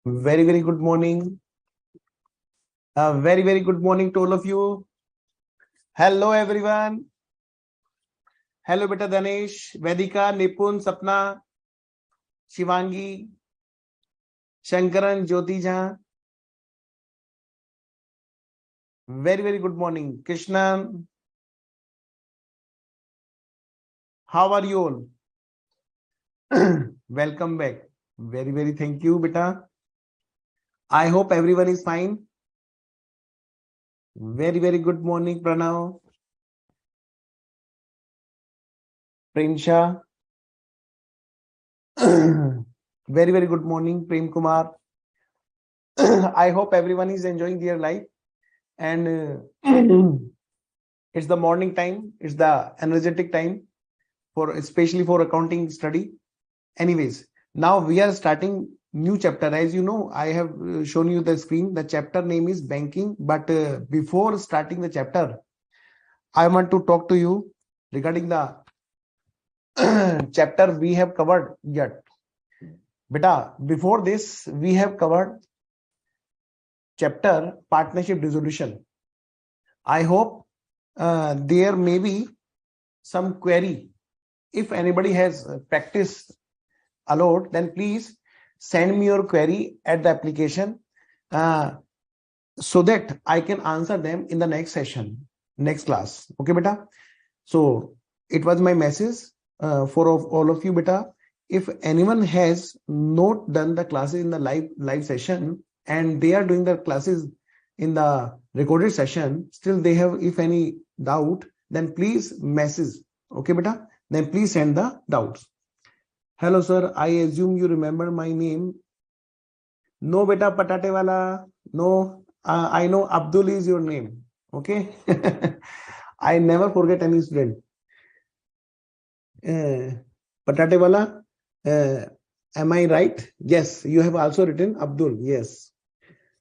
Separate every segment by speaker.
Speaker 1: Very good morning. Very good morning to all of you. Hello everyone. Hello beta Danesh, Vedika, Nipun, Sapna, Shivangi, Shankaran, Jyoti Jha. Very good morning. Krishna, how are you all? Welcome back. Very thank you beta. I hope everyone is fine. Very good morning Pranav, Prinsha. Very good morning Prem Kumar. I hope everyone is enjoying their life and it's the morning time. It's the energetic time for especially for accounting study. Anyways, now we are starting new chapter. As you know, I have shown you the screen. The chapter name is banking. But before starting the chapter, I want to talk to you regarding the chapter we have covered yet. Beta, before this, we have covered chapter partnership resolution. I hope there may be some query. If anybody has practiced a lot, then please send me your query at the application so that I can answer them in the next session, next class. Okay, beta? So it was my message for all of you, beta. If anyone has not done the classes in the live session and they are doing the classes in the recorded session, still they have if any doubt, then please message. Okay, beta? Then please send the doubts. Hello, sir. I assume you remember my name. No, beta, patate wala. No, I know Abdul is your name. Okay. I never forget any student. Patate wala. Am I right? Yes, you have also written Abdul. Yes.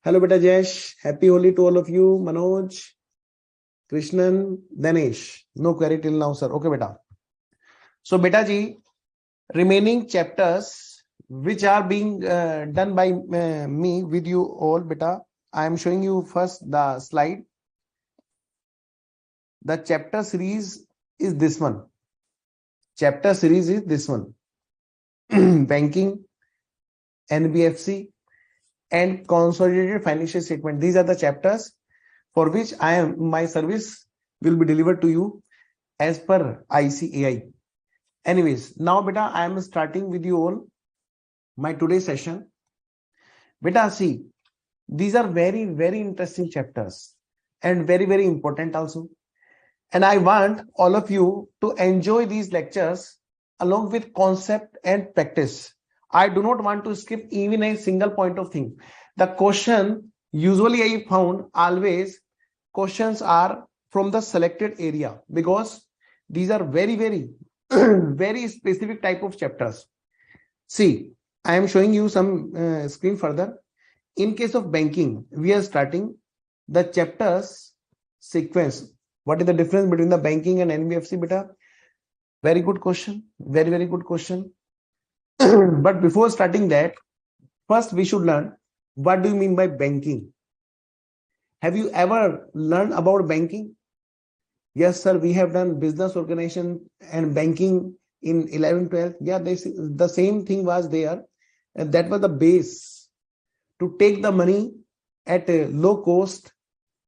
Speaker 1: Hello, beta Jesh. Happy Holi to all of you. Manoj, Krishnan, Danesh. No query till now, sir. Okay, beta. So, beta ji, remaining chapters which are being done by me with you all, beta. I am showing you first the slide. The chapter series is this one. Chapter series is this one. Banking, NBFC, and consolidated financial statement. These are the chapters for which my service will be delivered to you as per ICAI. Anyways, now beta, I am starting with you all my today's session. Beta, see, these are very interesting chapters and very important also. And I want all of you to enjoy these lectures along with concept and practice. I do not want to skip even a single point of thing. The question usually I found always questions are from the selected area because these are very specific type of chapters. See, I am showing you some screen further. In case of banking, we are starting the chapters sequence. What is the difference between the banking and NBFC, beta? Very good question. Very good question. But before starting that, first we should learn what do you mean by banking? Have you ever learned about banking? Yes, sir. We have done business organization and banking in 11, 12. Yeah, the same thing was there. And that was the base to take the money at a low cost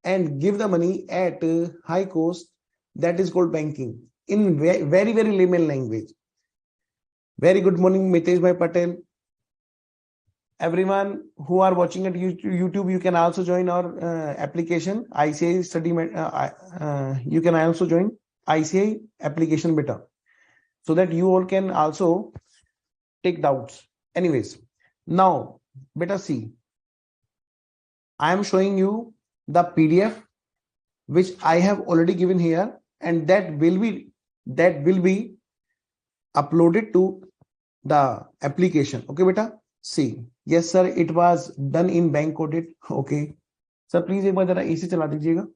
Speaker 1: and give the money at a high cost. That is called banking in very layman language. Very good morning, Mitesh Bhai Patel. Everyone who are watching at YouTube, you can also join our application ICAI study. You can also join ICAI application beta, so that you all can also take doubts. Anyways, now beta see, I am showing you the PDF which I have already given here, and that will be uploaded to the application. Okay, beta. See, yes sir, it was done in bank audit. Okay, sir, please एक बार जरा AC चला दीजिएगा.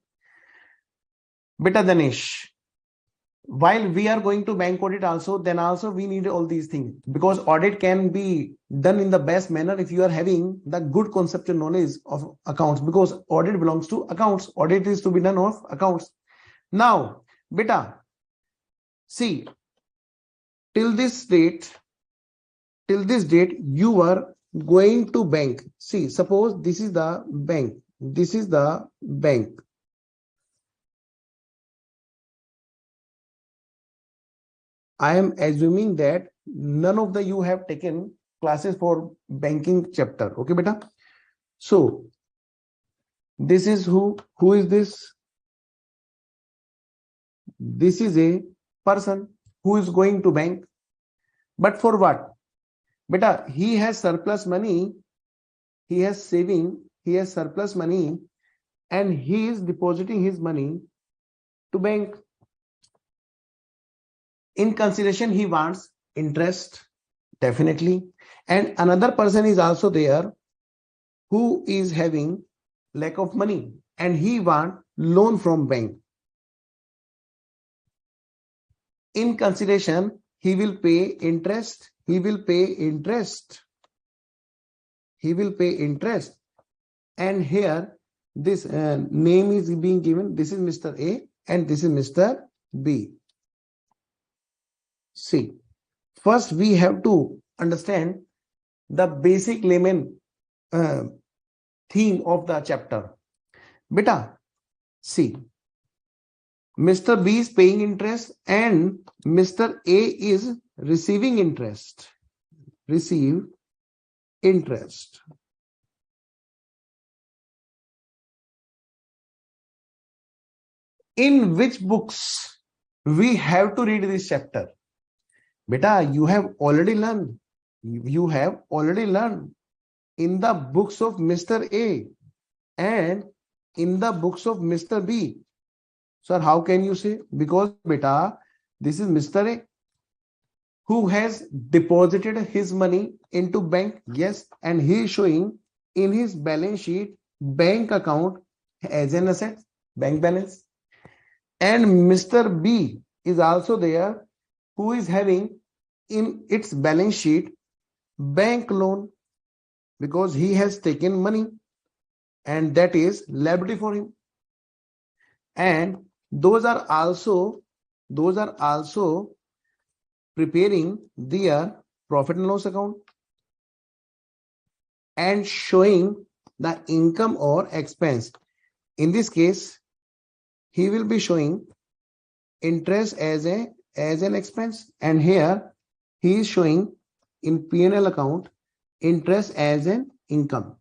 Speaker 1: Beta Danesh, while we are going to bank audit also, then also we need all these things, because audit can be done in the best manner if you are having the good conceptual knowledge of accounts, because audit belongs to accounts. Audit is to be done of accounts. Now, beta, see, till this date, you were going to bank. See, suppose this is the bank. This is the bank. I am assuming that none of you have taken classes for banking chapter. Okay, beta. So this is who is this? This is a person who is going to bank. But for what? Beta, he has surplus money. He has saving. He has surplus money, and he is depositing his money to bank. In consideration, he wants interest, definitely. And another person is also there who is having lack of money, and he wants loan from bank. In consideration, he will pay interest. He will pay interest. He will pay interest. And here, this name is being given. This is Mr. A and this is Mr. B. See, first we have to understand the basic layman theme of the chapter. Beta, see, Mr. B is paying interest and Mr. A is receiving interest. Receive interest. In which books we have to read this chapter? Beta, you have already learned. You have already learned in the books of Mr. A and in the books of Mr. B. Sir, how can you say? Because beta, this is Mr. A who has deposited his money into bank. Yes, and he is showing in his balance sheet bank account as an asset, bank balance. And Mr. B is also there, who is having in its balance sheet bank loan, because he has taken money and that is liability for him. And those are also preparing their profit and loss account and showing the income or expense. In this case, he will be showing interest as an expense, and here he is showing in P&L account interest as an income.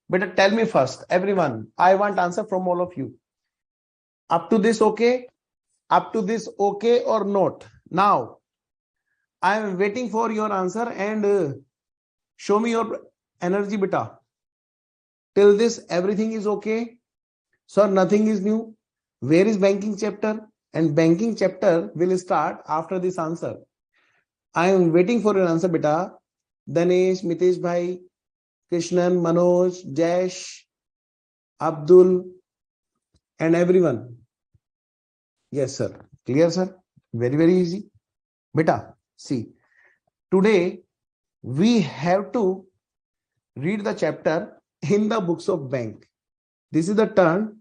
Speaker 1: But tell me first, everyone, I want answer from all of you. Up to this okay? Up to this okay or not? Now, I am waiting for your answer and show me your energy, beta. Till this, everything is okay? Sir, nothing is new. Where is banking chapter? And banking chapter will start after this answer. I am waiting for your answer, beta. Danesh, Mitesh bhai, Krishnan, Manoj, Jash, Abdul, and everyone. Yes, sir. Clear, sir? Very, very easy. Beta, see, today we have to read the chapter in the books of bank. This is the turn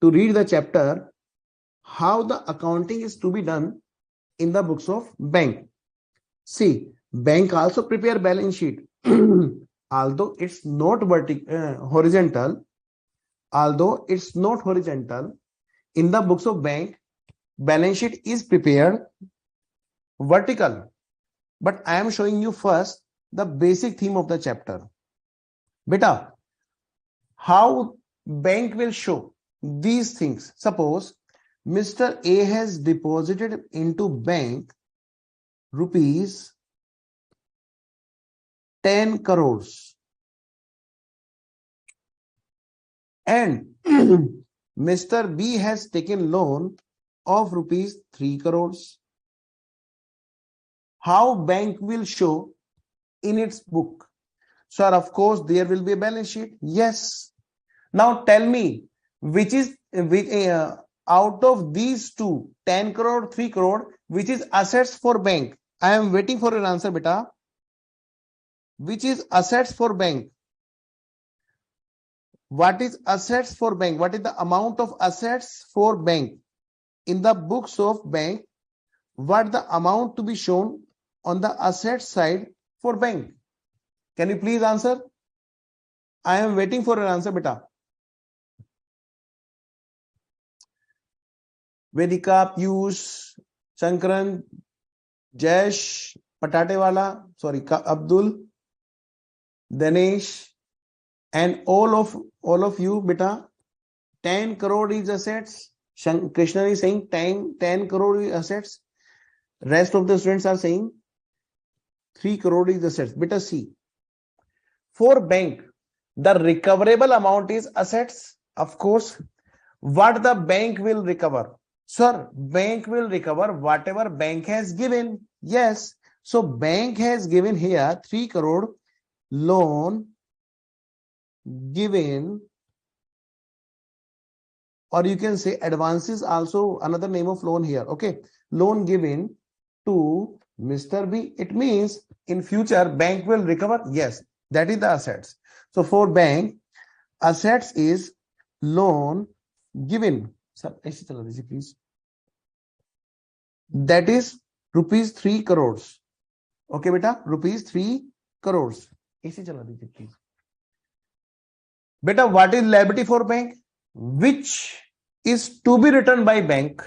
Speaker 1: to read the chapter how the accounting is to be done in the books of bank. See, bank also prepare balance sheet. Although it's not horizontal, in the books of bank, balance sheet is prepared vertical. But I am showing you first the basic theme of the chapter. Beta, how bank will show these things? Suppose Mr. A has deposited into bank rupees 10 crores and Mr. B has taken loan of rupees 3 crores. How bank will show in its book? Sir, of course, there will be a balance sheet. Yes. Now tell me, which is out of these two, 10 crore, 3 crore, which is assets for bank? I am waiting for your answer, beta. Which is assets for bank? What is assets for bank? What is the amount of assets for bank? In the books of bank, what the amount to be shown on the asset side for bank? Can you please answer? I am waiting for your answer, beta. Vedika, Piyush, Shankaran, Jayesh, Patatewala, sorry, Abdul, Dinesh, and all of you, beta. 10 crore is assets. Krishna is saying 10 crore is assets. Rest of the students are saying 3 crore is assets. Beta, see. For bank, the recoverable amount is assets. Of course, what the bank will recover? Sir, bank will recover whatever bank has given. Yes. So bank has given here 3 crore loan given, or you can say advances, also another name of loan here. Okay. Loan given to Mr. B. It means in future bank will recover. Yes. That is the assets. So for bank, assets is loan given. Sir, please. That is rupees 3 crores. Okay, beta, rupees 3 crores. Please. Beta, what is liability for bank? Which is to be returned by bank.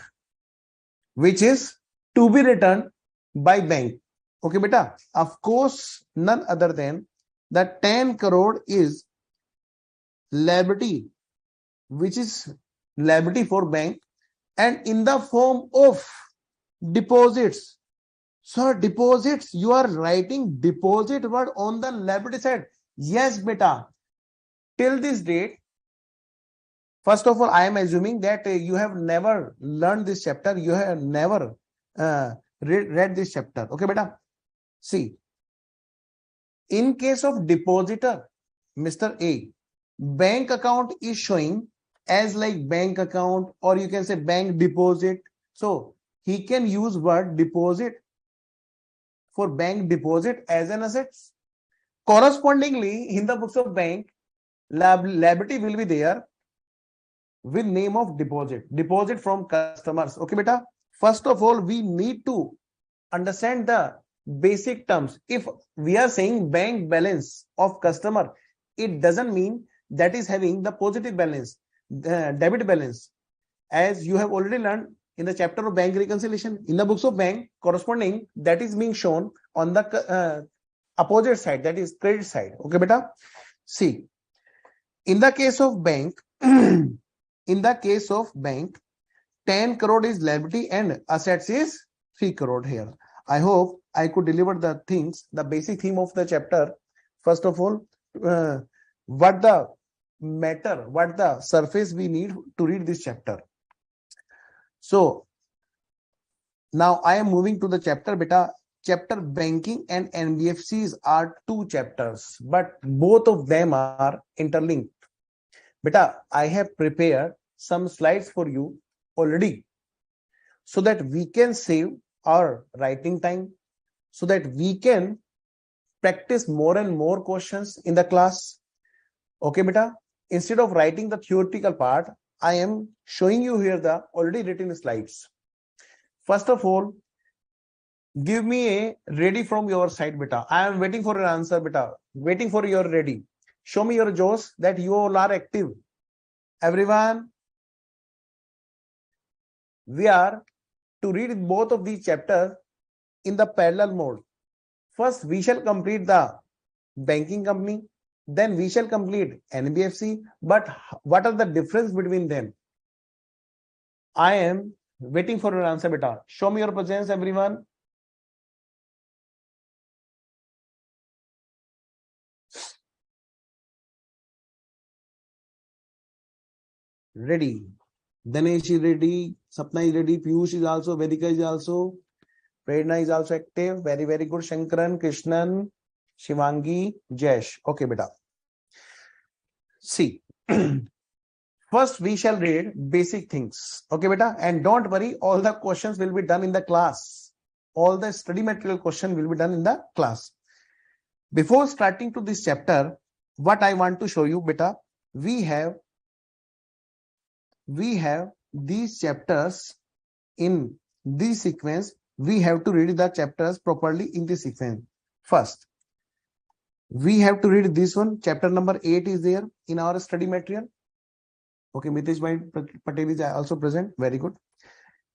Speaker 1: Which is to be returned by bank. Okay, beta. Of course, none other than the 10 crore is liability, which is liability for bank, and in the form of deposits. So deposits, you are writing deposit word on the liability side. Yes, beta. Till this date, first of all, I am assuming that you have never learned this chapter. You have never read this chapter. Okay, beta. See, in case of depositor, Mr. A, bank account is showing as like bank account, or you can say bank deposit. So he can use word deposit for bank deposit as an asset. Correspondingly, in the books of bank, liability will be there with name of deposit from customers. Okay, beta. First of all, we need to understand the basic terms. If we are saying bank balance of customer, it doesn't mean that is having the positive balance, the debit balance, as you have already learned in the chapter of bank reconciliation. In the books of bank, corresponding that is being shown on the opposite side, that is credit side. Okay, beta. See, in the case of bank, in the case of bank, 10 crore is liability and assets is 3 crore here. I hope I could deliver the things, the basic theme of the chapter. First of all, what the matter, what the surface we need to read this chapter. So now I am moving to the chapter, beta. Chapter banking and NBFCs are two chapters, but both of them are interlinked. Beta, I have prepared some slides for you already, so that we can save our writing time, so that we can practice more and more questions in the class. Okay, beta. Instead of writing the theoretical part, I am showing you here the already written slides. First of all, give me a ready from your side, beta. I am waiting for your answer, beta. Waiting for your ready. Show me your jaws that you all are active. Everyone, we are to read both of these chapters in the parallel mode. First, we shall complete the banking company. Then we shall complete NBFC. But what are the difference between them? I am waiting for your answer, beta. Show me your presence, everyone. Ready. Dinesh is ready. Sapna is ready. Piyush is also. Vedika is also. Prerna is also active. Very, very good. Shankaran, Krishnan, Shivangi, Jayesh. Okay, beta. See, first we shall read basic things. Okay, beta, and don't worry, all the questions will be done in the class. All the study material question will be done in the class. Before starting to this chapter, what I want to show you, beta, we have these chapters in this sequence. We have to read the chapters properly in this sequence. First, we have to read this one. Chapter number 8 is there in our study material. Okay, Mitesh Bhai Patel is also present. Very good.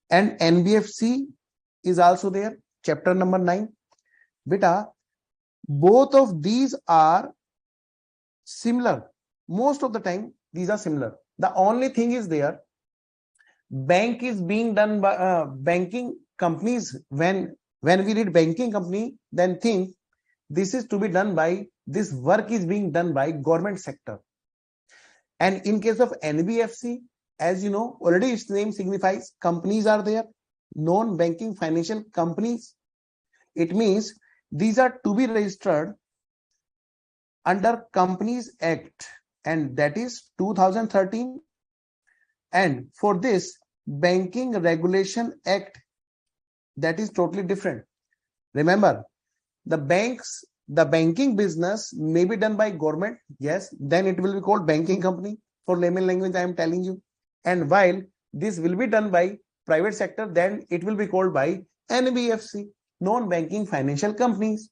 Speaker 1: And NBFC is also there. Chapter number 9. Beta, both of these are similar. Most of the time, these are similar. The only thing is there, bank is being done by banking companies. When we read banking company, then think this is to be done by, this work is being done by government sector. And in case of NBFC, as you know, already its name signifies companies are there, non-banking financial companies. It means these are to be registered under Companies Act, and that is 2013. And for this, Banking Regulation Act, that is totally different. Remember, the banking business may be done by government, yes, then it will be called banking company. For layman language, I am telling you. And while this will be done by private sector, then it will be called by NBFC, non-banking financial companies.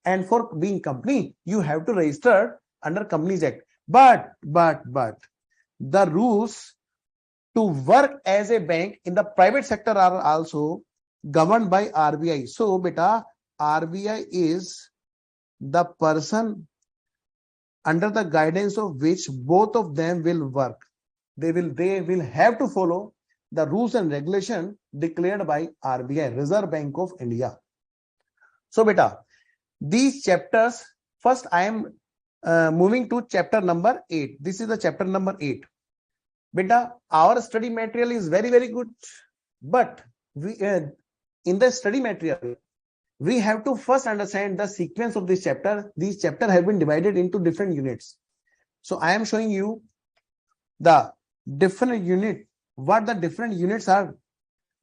Speaker 1: And for being company, you have to register under Companies Act. But the rules to work as a bank in the private sector are also governed by RBI. So, beta, RBI is the person under the guidance of which both of them will work. They will have to follow the rules and regulation declared by RBI, Reserve Bank of India. So, beta, these chapters, first I am moving to chapter number 8. This is the chapter number 8. Beta, our study material is very, very good. But we in the study material, we have to first understand the sequence of this chapter. These chapters have been divided into different units. So I am showing you the different unit, what the different units are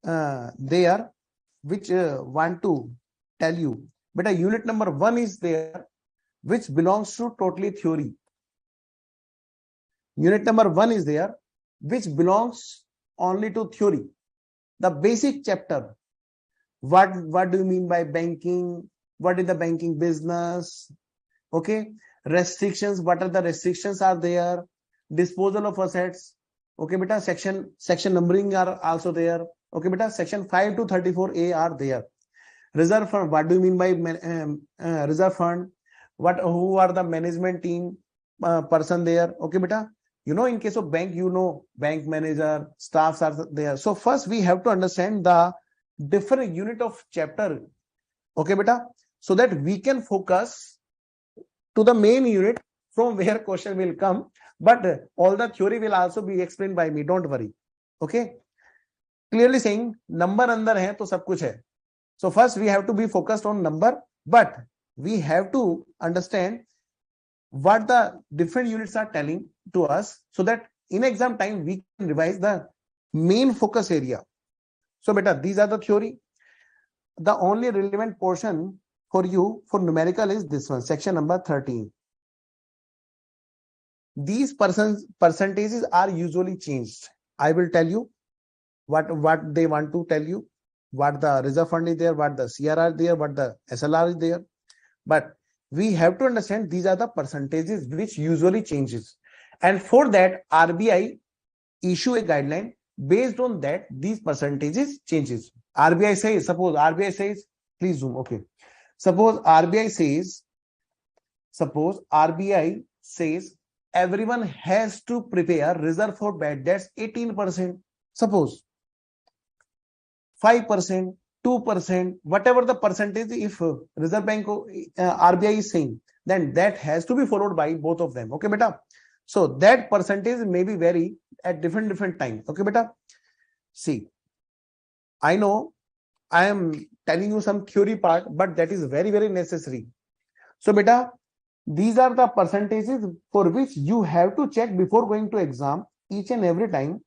Speaker 1: there, which want to tell you. But unit number 1 is there, which belongs to totally theory. Unit number 1 is there, which belongs only to theory. The basic chapter. What do you mean by banking? What is the banking business? Okay. Restrictions. What are the restrictions are there? Disposal of assets. Okay, beta. Section numbering are also there. Okay, beta. Section 5 to 34A are there. Reserve fund. What do you mean by reserve fund? Who are the management team person there? Okay, beta. You know, in case of bank, you know, bank manager, staffs are there. So first we have to understand the different unit of chapter. Okay, beta. So that we can focus to the main unit from where question will come. But all the theory will also be explained by me. Don't worry. Okay. Clearly saying number andar hai to sab kuch hai. So first we have to be focused on number, but we have to understand what the different units are telling to us, so that in exam time we can revise the main focus area. So beta, these are the theory. The only relevant portion for you for numerical is this one, section number 13. These percentages are usually changed. I will tell you what they want to tell you, what the reserve fund is there, what the CRR is there, what the SLR is there. But we have to understand these are the percentages which usually changes. And for that, RBI issue a guideline. Based on that, these percentages changes. RBI says, suppose RBI says, please zoom. Okay. Suppose RBI says everyone has to prepare reserve for bad debts 18%. Suppose 5%, 2%, whatever the percentage, if Reserve Bank RBI is saying, then that has to be followed by both of them. Okay, beta. So that percentage may be vary at different time. Okay, beta. See, I know I am telling you some theory part, but that is very, very necessary. So beta, these are the percentages for which you have to check before going to exam, each and every time,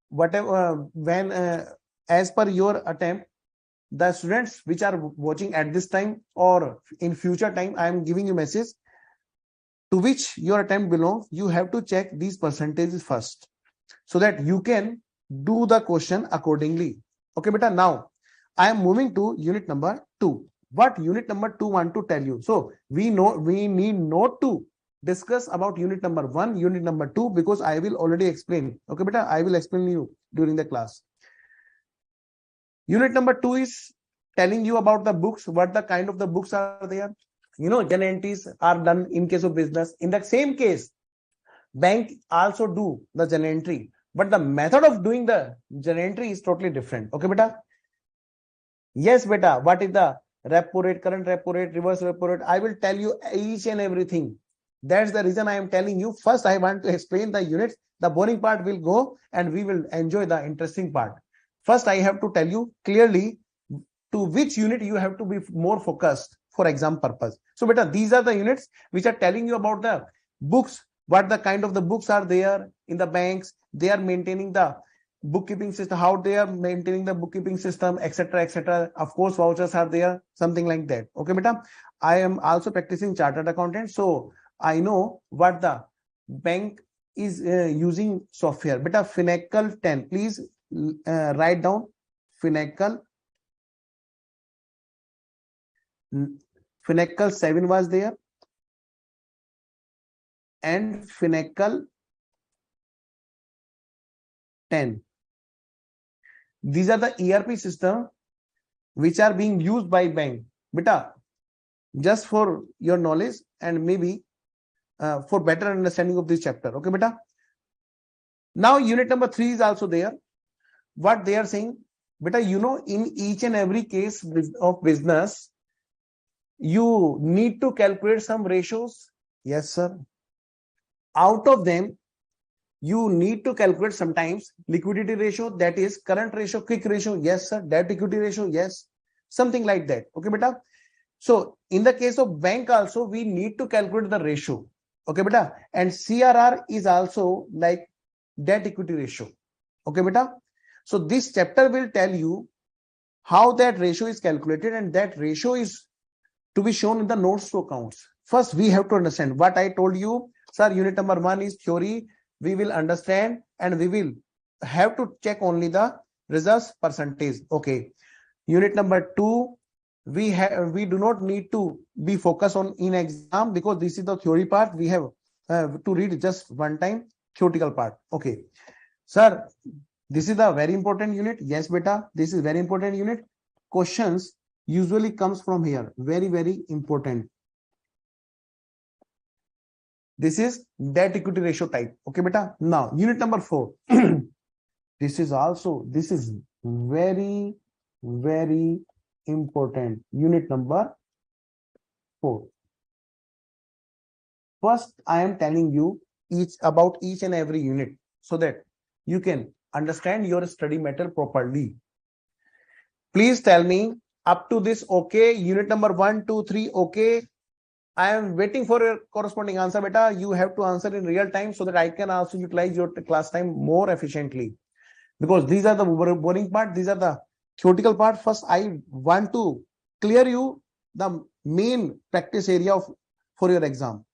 Speaker 1: whatever when as per your attempt, the students which are watching at this time or in future time, I am giving you message to which your attempt belongs. You have to check these percentages first so that you can do the question accordingly. Okay, beta. Now I am moving to unit number 2. What unit number 2 want to tell you? So we need not to discuss about unit number 1, unit number 2, because I will already explain. Okay, beta, I will explain you during the class. Unit number 2 is telling you about the books, what the kind of the books are there. Journal entries are done in case of business. In the same case, bank also do the journal entry, but the method of doing the journal entry is totally different. Okay, beta? Yes, beta. What is the repo rate, current repo rate, reverse repo rate? I will tell you each and everything. That's the reason I am telling you. First, I want to explain the units. The boring part will go and we will enjoy the interesting part. First, I have to tell you clearly to which unit you have to be more focused for exam purpose. So, beta, these are the units which are telling you about the books, what the kind of the books are there in the banks. They are maintaining the bookkeeping system, how they are maintaining the bookkeeping system, etc., etc. Of course, vouchers are there, something like that. Okay, beta. I am also practicing chartered accountant, so I know what the bank is using software. Beta, Finacle 10. Please write down Finacle. Finacle 7 was there, and Finacle 10. These are the ERP system which are being used by bank. Beta, just for your knowledge and maybe for better understanding of this chapter. Okay, beta. Now unit number 3 is also there. What they are saying, beta, in each and every case of business, you need to calculate some ratios. Yes, sir. Out of them, you need to calculate sometimes liquidity ratio, that is current ratio, quick ratio. Yes, sir. Debt equity ratio. Yes. Something like that. Okay, beta. So in the case of bank also, we need to calculate the ratio. Okay, beta. And CRR is also like debt equity ratio. Okay, beta. So this chapter will tell you how that ratio is calculated, and that ratio is to be shown in the notes to accounts. First, we have to understand what I told you. Sir, unit number 1 is theory. We will understand and we will have to check only the results percentage. Okay. Unit number 2, we do not need to be focused on in exam because this is the theory part. We have to read just one time theoretical part. Okay. Sir, this is the very important unit. Yes, beta. This is very important unit. Questions usually comes from here. Very, very important. This is debt equity ratio type. Okay, beta. Now, unit number 4. This is very, very important. Unit number 4. First, I am telling you about each and every unit so that you can understand your study matter properly. Please tell me up to this. Okay, unit number 1, 2, 3. Okay. I am waiting for your corresponding answer, beta. You have to answer in real time so that I can also utilize your class time more efficiently. Because these are the boring part. These are the theoretical part. First, I want to clear you the main practice area for your exam.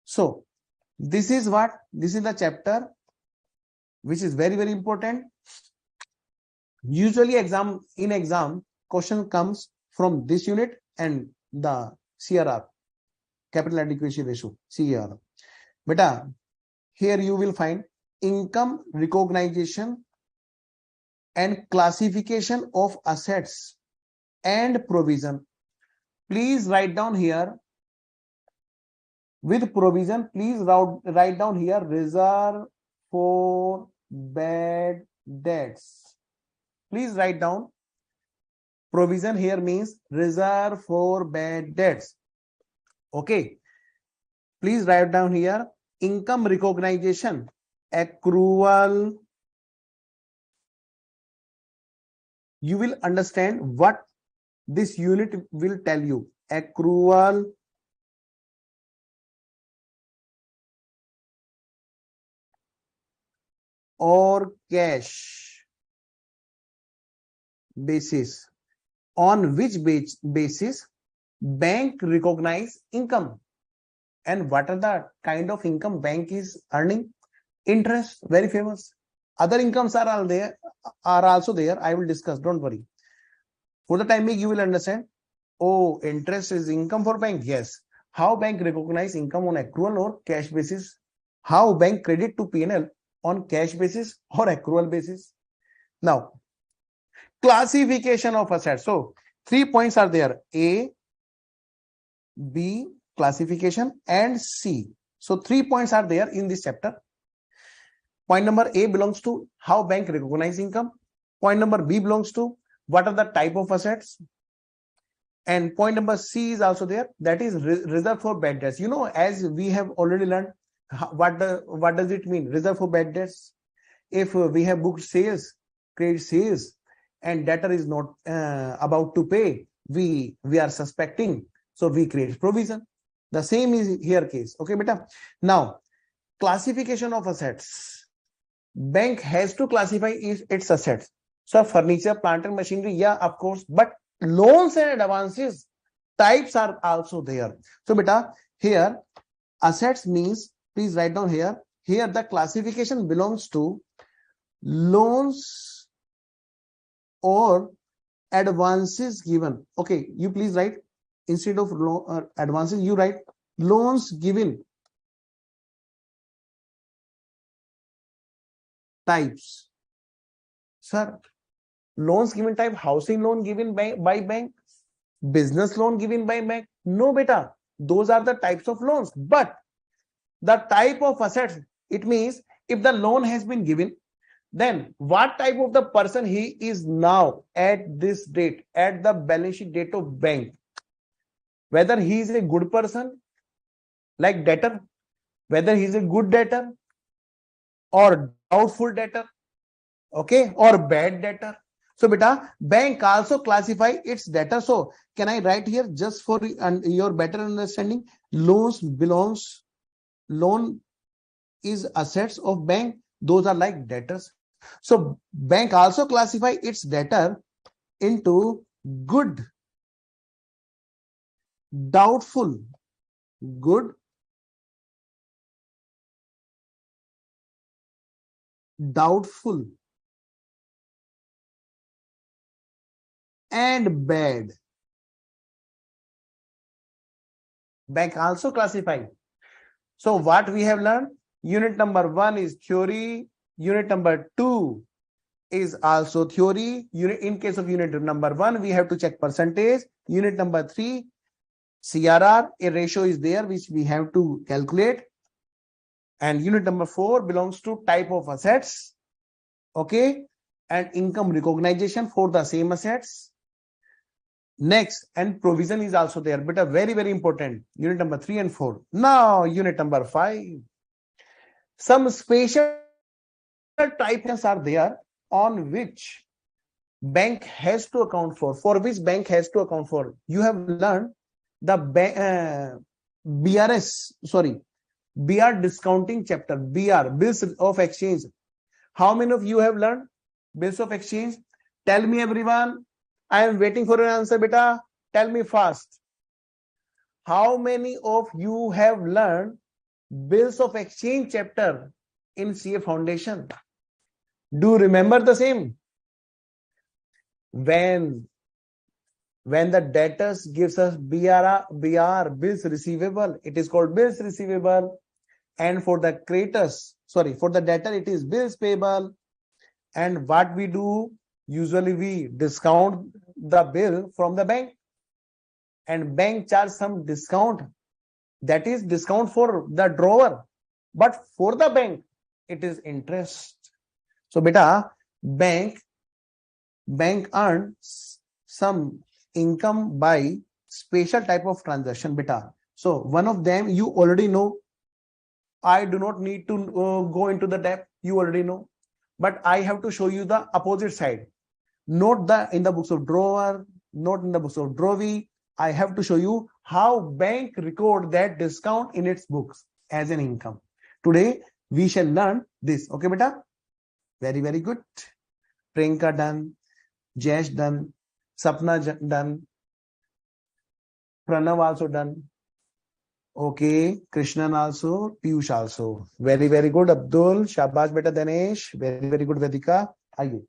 Speaker 1: So, this is the chapter which is very, very important. Usually in exam, question comes from this unit and the CRR, capital adequacy ratio, CRR. Beta, here you will find income recognition and classification of assets and provision. Please write down here with provision. Please write down here reserve for bad debts. Please write down provision here means reserve for bad debts. Okay. Please write down here income recognition, accrual. You will understand what this unit will tell you. Accrual, or cash basis. On which basis bank recognize income? And what are the kind of income bank is earning? Interest, very famous. Other incomes are also there. I will discuss, don't worry. For the time being, you will understand. Oh, interest is income for bank. Yes. How bank recognize income on accrual or cash basis? How bank credit to P&L on cash basis or accrual basis? Now, classification of assets. So 3 points are there: A, B, classification, and C. So 3 points are there in this chapter. Point number A belongs to how bank recognize income. Point number B belongs to what are the type of assets. And point number C is also there, that is reserve for bad debts. You know, as we have already learned, what does it mean, reserve for bad debts? If we have booked sales, credit sales, and debtor is not about to pay, we are suspecting, so we create provision. The same is here case. Okay, beta. Now, classification of assets. Bank has to classify its assets. So furniture, plant and machinery, yeah, of course, but loans and advances types are also there. So beta, here assets means, please write down here the classification belongs to loans or advances given. Okay, you please write, instead of advances, you write loans given types. Sir, loans given type, housing loan given by bank, business loan given by bank? No, beta, those are the types of loans. But the type of assets, it means if the loan has been given, then what type of the person he is now at this date, at the balance sheet date of bank? Whether he is a good person like debtor, whether he is a good debtor or doubtful debtor, okay, or bad debtor. So beta, bank also classify its debtor. So can I write here, just for your better understanding, loan is assets of bank, those are like debtors. So bank also classify its debtor into good, doubtful, good, doubtful, and bad. Bank also classify. So what we have learned, unit number 1 is theory, unit number 2 is also theory. In case of unit number 1, we have to check percentage. Unit number 3, CRR, a ratio is there which we have to calculate. And unit number 4 belongs to type of assets, okay, and income recognition for the same assets. Next, and provision is also there, but a very, very important, unit number 3 and 4. Now, unit number 5. Some special types are there on which bank has to account for which bank has to account for. You have learned the BR discounting chapter, BR, bills of exchange. How many of you have learned bills of exchange? Tell me, everyone. I am waiting for your answer, beta. Tell me fast. How many of you have learned bills of exchange chapter in CA Foundation? Do you remember the same? When the debtors gives us BR, bills receivable, it is called bills receivable. And for the creditors, for the debtor, it is bills payable. And what we do, usually we discount the bill from the bank, and bank charge some discount, that is discount for the drawer, but for the bank it is interest. So beta, bank earns some income by special type of transaction, beta. So one of them you already know. I do not need to go into the depth, you already know, but I have to show you the opposite side. Not in the books of drawer, not in the books of drawee. I have to show you how bank record that discount in its books as an income. Today we shall learn this. Okay, beta. Very, very good. Priyanka done. Jayesh done. Sapna done. Pranav also done. Okay. Krishnan also. Piyush also. Very, very good. Abdul. Shabash beta Dinesh. Very, very good. Vedika. Ayu.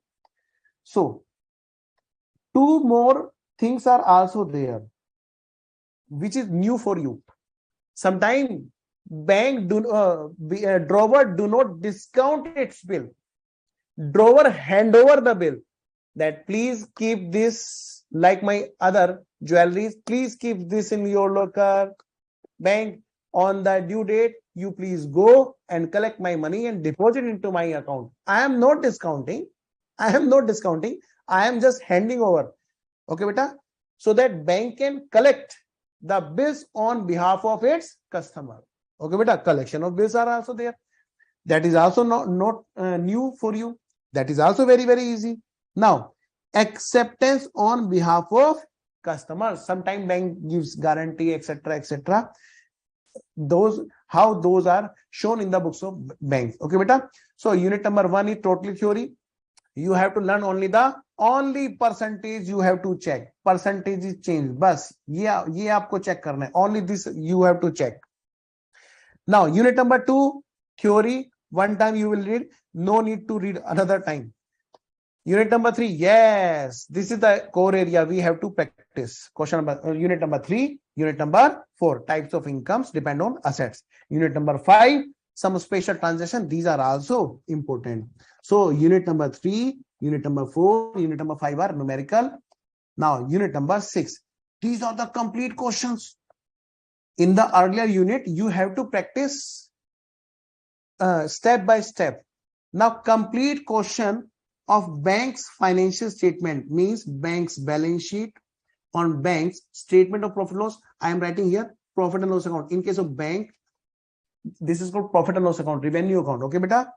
Speaker 1: So, two more things are also there, which is new for you. Sometimes bank drawer do not discount its bill. Drawer hand over the bill that please keep this like my other jewelries. Please keep this in your locker. Bank on the due date, you please go and collect my money and deposit into my account. I am not discounting. I am just handing over. Okay, beta. So that bank can collect the bills on behalf of its customer. Okay, beta. Collection of bills are also there. That is also not new for you. That is also very, very easy. Now, acceptance on behalf of customers. Sometimes bank gives guarantee, etc., etc. How those are shown in the books of banks. Okay, beta. So unit number 1 is totally theory. You have to learn only percentage you have to check. Percentage is changed. Bas, ye aapko check karna hai. Only this you have to check. Now, unit number 2, theory. One time you will read. No need to read another time. Unit number 3, yes, this is the core area we have to practice. Unit number 3, unit number 4, types of incomes depend on assets. Unit number 5, some special transaction. These are also important. So unit number 3, unit number 4, unit number 5 are numerical. Now unit number 6, these are the complete questions. In the earlier unit, you have to practice step by step. Now complete question of bank's financial statement means bank's balance sheet. On bank's statement of profit loss, I am writing here profit and loss account. In case of bank, this is called profit and loss account, revenue account. Okay, beta?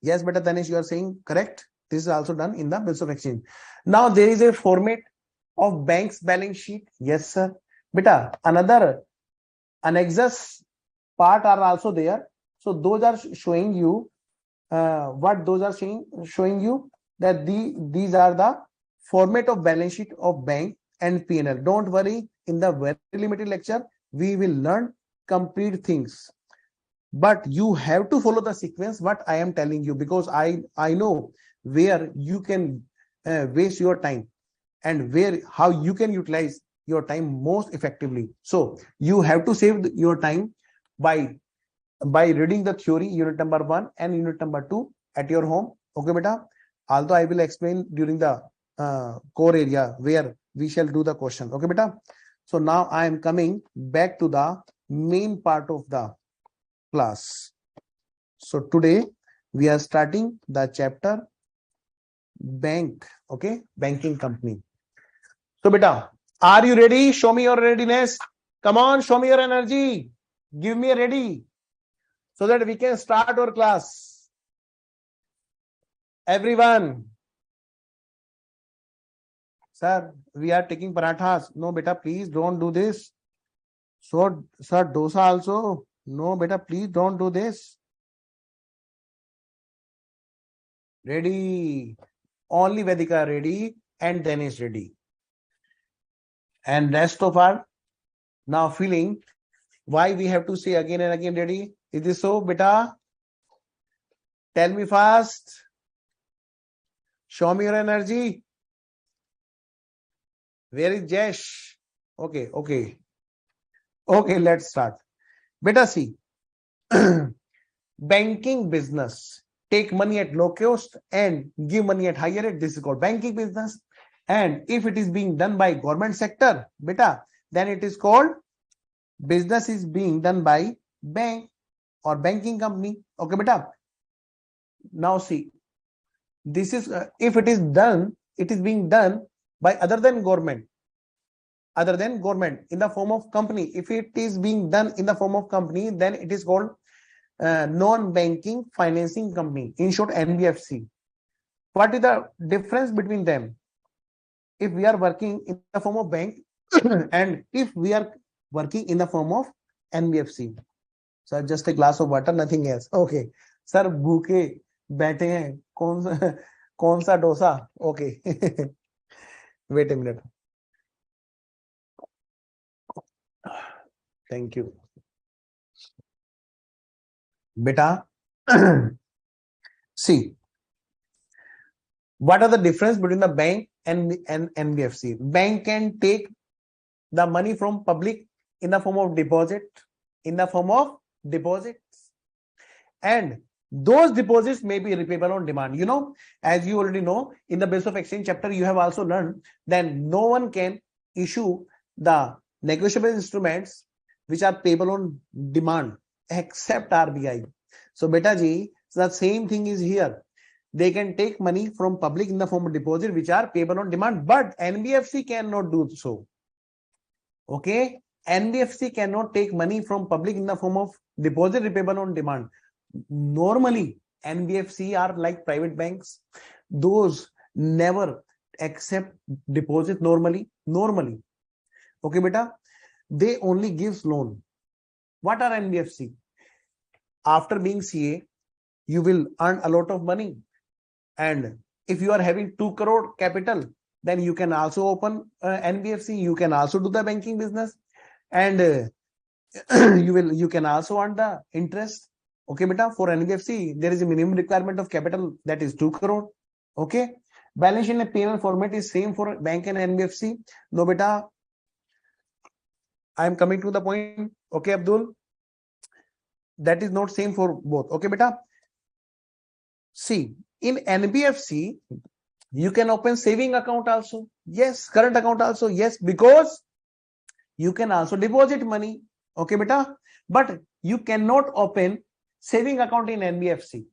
Speaker 1: Yes, beta Danish, you are saying correct. This is also done in the bills of exchange. Now there is a format of bank's balance sheet. Yes, sir. Beta, another annexes part are also there. So those are showing you what those are showing you that these are the format of balance sheet of bank and P&L. Don't worry, in the very limited lecture we will learn complete things, but you have to follow the sequence what I am telling you, because I know where you can waste your time and how you can utilize your time most effectively. So you have to save your time by reading the theory unit number 1 and unit number 2 at your home. Okay, beta. Although I will explain during the core area where we shall do the question. Okay, beta. So now I am coming back to the main part of the class. So today we are starting the chapter bank. Okay, banking company. So beta, are you ready? Show me your readiness. Come on, show me your energy. Give me a ready, so that we can start our class. Everyone. Sir, we are taking parathas. No, beta, please don't do this. So, sir, dosa also. No, beta, please don't do this. Ready. Only Vedika ready and Dennis ready. And rest of our now feeling why we have to say again and again ready. Is this so, beta? Tell me fast. Show me your energy. Where is Jesh? Okay, let's start. Beta, see. Banking business. Take money at low cost and give money at higher rate. This is called banking business. And if it is being done by government sector, beta, then it is called business is being done by bank or banking company. Okay, beta. Now see, this is if it is being done by other than government in the form of company. If it is being done in the form of company, then it is called non-banking financing company, in short NBFC. What is the difference between them? If we are working in the form of bank and if we are working in the form of NBFC. Sir, just a glass of water, nothing else. Okay. Sir, bhooke बैठे हैं, कौन सा dosa? Okay, wait a minute, thank you बेटा। See, what are the difference between the bank and NBFC? Bank can take the money from public in the form of deposit, and those deposits may be repayable on demand. You know, as you already know, in the base of exchange chapter, you have also learned that no one can issue the negotiable instruments which are payable on demand except RBI. So beta ji, the same thing is here. They can take money from public in the form of deposit which are payable on demand, but NBFC cannot do so. Okay, NBFC cannot take money from public in the form of deposit repayable on demand. Normally, NBFC are like private banks. Those never accept deposit normally. Okay, beta. They only gives loan. What are NBFC? After being CA, you will earn a lot of money. And if you are having 2 crore capital, then you can also open NBFC. You can also do the banking business, and you can also earn the interest. Okay, beta. For NBFC, there is a minimum requirement of capital, that is 2 crore. Okay. Balance sheet and P&L format is same for bank and NBFC. No, beta. I am coming to the point. Okay, Abdul. That is not same for both. Okay, beta. See, in NBFC, you can open saving account also. Yes, current account also. Yes, because you can also deposit money. Okay, beta. But you cannot open saving account in NBFC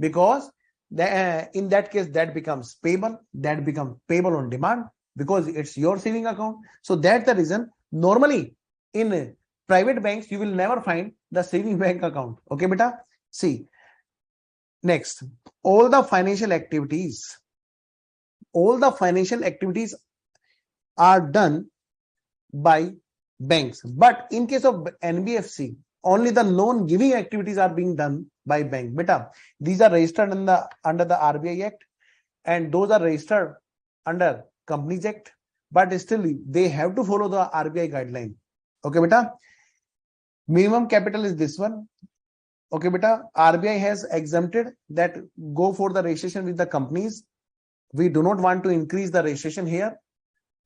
Speaker 1: because in that case that becomes payable. That becomes payable on demand because it's your saving account. So that's the reason. Normally, in private banks, you will never find the saving bank account. Okay, beta. See. Next, all the financial activities are done by banks. But in case of NBFC, only the loan giving activities are being done by bank. Beta, these are registered under the RBI Act, and those are registered under Companies Act. But still, they have to follow the RBI guideline. Okay, beta. Minimum capital is this one. Okay, beta, RBI has exempted that go for the registration with the companies. We do not want to increase the registration here.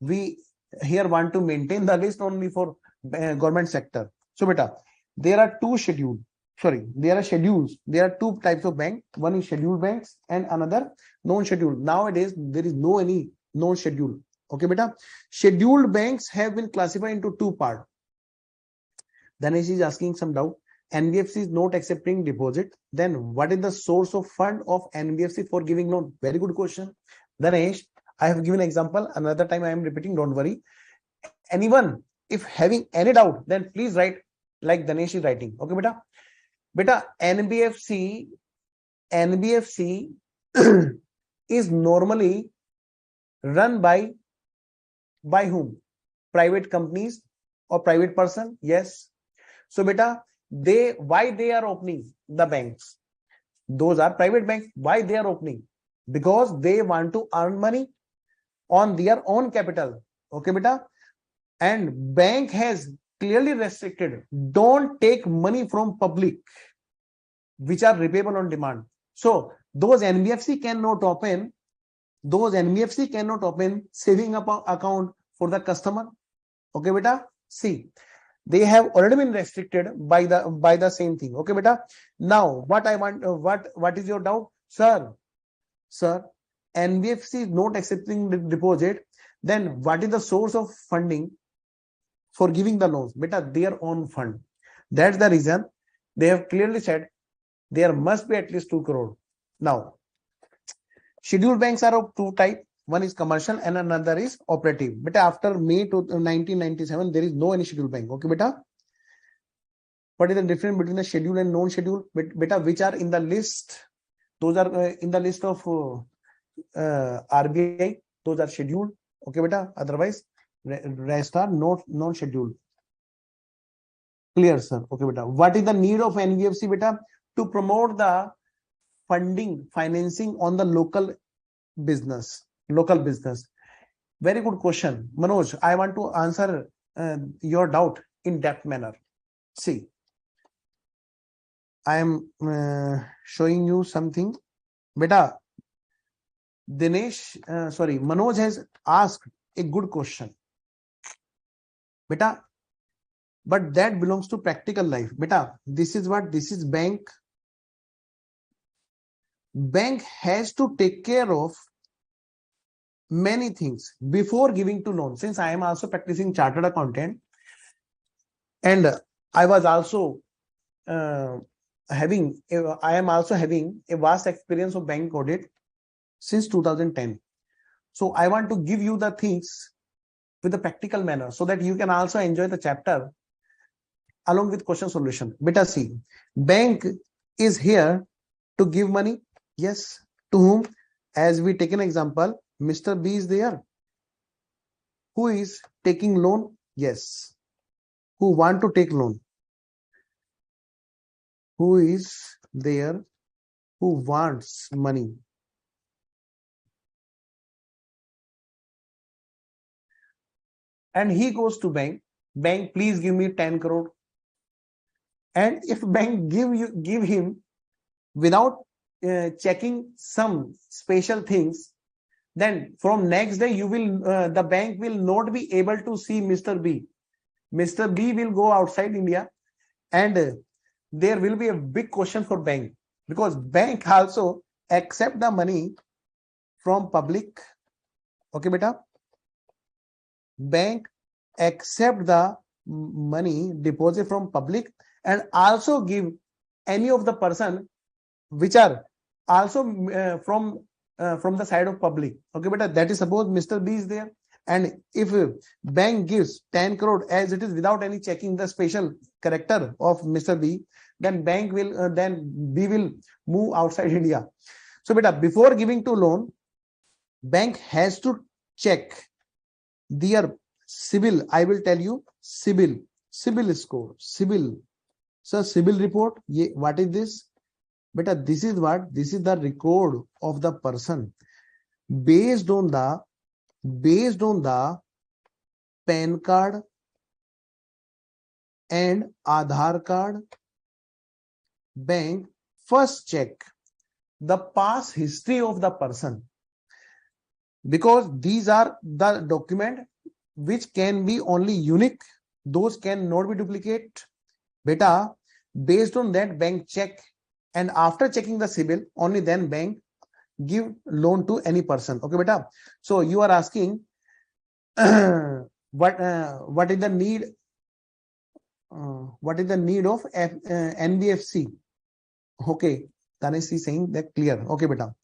Speaker 1: We here want to maintain the list only for government sector. So, beta, there are schedules. There are two types of bank. One is scheduled banks and another non-scheduled. Nowadays, there is no any non-scheduled. Okay, beta. Scheduled banks have been classified into two parts. Danesh is asking some doubt. NBFC is not accepting deposit. Then what is the source of fund of NBFC for giving loan? Very good question. Danesh, I have given example. Another time I am repeating, don't worry. Anyone, if having any doubt, then please write like Danesh is writing. Okay, beta. Beta, NBFC is normally run by whom? Private companies or private person? Yes. So, beta, why they are opening the banks? Those are private banks. Why they are opening? Because they want to earn money on their own capital. Okay, beta. And bank has clearly restricted, don't take money from public which are repayable on demand. So those NBFC cannot open saving account for the customer. Okay, beta. See, they have already been restricted by the same thing. Okay, beta. Now what I want, what is your doubt? Sir, NBFC is not accepting the deposit. Then what is the source of funding for giving the loans? Beta, their own fund. That's the reason they have clearly said there must be at least 2 crore. Now, scheduled banks are of two types. One is commercial and another is operative. Beta, after May 1997, there is no any scheduled bank. Okay, beta. What is the difference between the scheduled and non-scheduled? Beta, which are in the list? Those are in the list of RBI. Those are scheduled. Okay, beta. Otherwise, rest are not non-scheduled. Clear, sir. Okay, beta. What is the need of NBFC, beta? To promote the funding, financing on the local business. Very good question, Manoj. I want to answer your doubt in depth manner. See, I am showing you something. Beta, Manoj has asked a good question. Beta, but that belongs to practical life. Beta, this is bank. Bank has to take care of many things before giving to loan. Since I am also practicing chartered accountant, and I was also having a vast experience of bank audit since 2010. So I want to give you the things with a practical manner so that you can also enjoy the chapter along with question solution. Beta, see, bank is here to give money. Yes. To whom? As we take an example, Mr. B is there. Who is taking loan? Yes. Who want to take loan? Who is there who wants money? And he goes to bank. Bank, please give me 10 crore. And if bank give him without checking some special things, then from next day the bank will not be able to see Mr. B. Mr. B will go outside India, and there will be a big question for bank, because bank also accept the money from public. Okay, beta. Bank accept the money deposit from public and also give any of the person which are also from the side of public. Okay, beta. That is, suppose Mr. B is there, and if bank gives 10 crore as it is without any checking the special character of Mr. B, then bank will then B will move outside India. So beta, before giving to loan, bank has to check their CIBIL. I will tell you CIBIL score, CIBIL. So CIBIL report. What is this? Beta, this is the record of the person based on the PAN card and Aadhaar card. Bank first check the past history of the person, because these are the document which can be only unique. Those cannot be duplicate. Beta, based on that, bank check, and after checking the CIBIL, only then bank give loan to any person. Okay, beta. So you are asking what is the need? What is the need of NBFC? Okay, Tanesh is saying that clear. Okay, beta.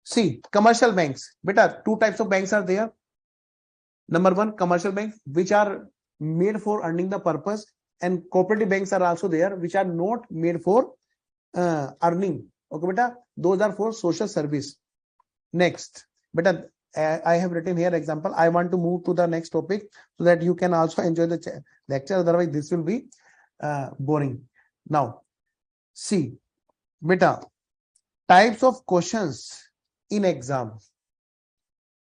Speaker 1: See, commercial banks. Beta, two types of banks are there. Number one, commercial banks which are made for earning the purpose, and cooperative banks are also there which are not made for earning. Okay, beta. Those are for social service. Next, beta, I have written here example. I want to move to the next topic so that you can also enjoy the lecture. Otherwise, this will be boring. Now, see, beta, types of questions in exam.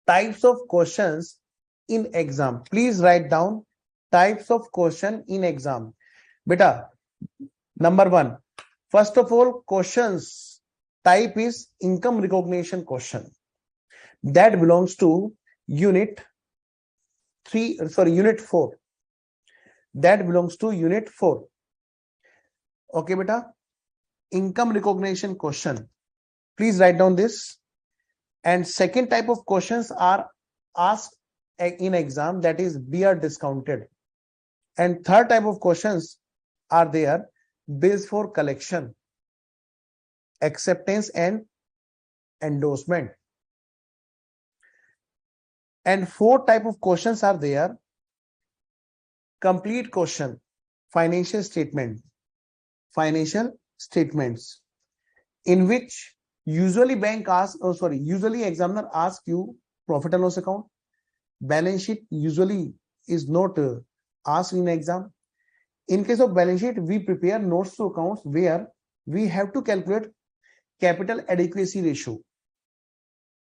Speaker 1: Types of questions in exam. Please write down types of question in exam. Beta, number one, first of all, questions type is income recognition question. That belongs to unit 4. That belongs to unit 4. Okay, beta. Income recognition question. Please write down this. And second type of questions are asked in exam, that is beer discounted. And third type of questions are there, bills for collection, acceptance and endorsement. And fourth type of questions are there, complete question, financial statements, in which usually usually examiner asks you profit and loss account. Balance sheet usually is not asked in exam. In case of balance sheet, we prepare notes to accounts where we have to calculate capital adequacy ratio.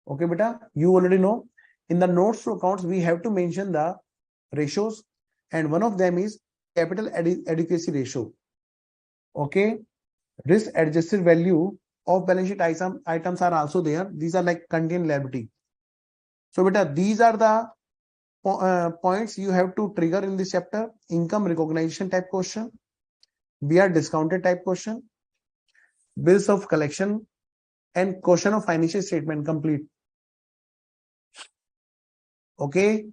Speaker 1: Okay, beta, you already know in the notes to accounts we have to mention the ratios, and one of them is capital adequacy ratio. Okay, risk adjusted value of balance sheet items are also there. These are like contingent liability. So beta, these are the points you have to trigger in this chapter. Income recognition type question, BR discounted type question, bills of collection, and question of financial statement complete. Okay,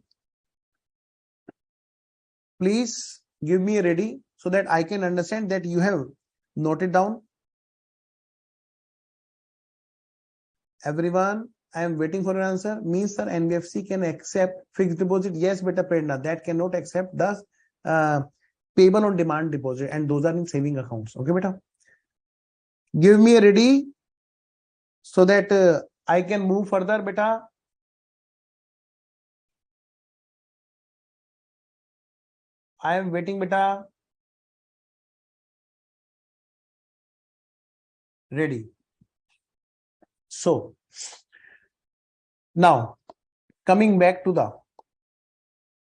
Speaker 1: please give me ready so that I can understand that you have noted down. Everyone, I am waiting for your answer. Means sir, NBFC can accept fixed deposit. Yes, beta Prerna, that cannot accept the payable on demand deposit, and those are in saving accounts. Okay, beta. Give me ready so that I can move further, beta. I am waiting, beta. Ready. So now coming back to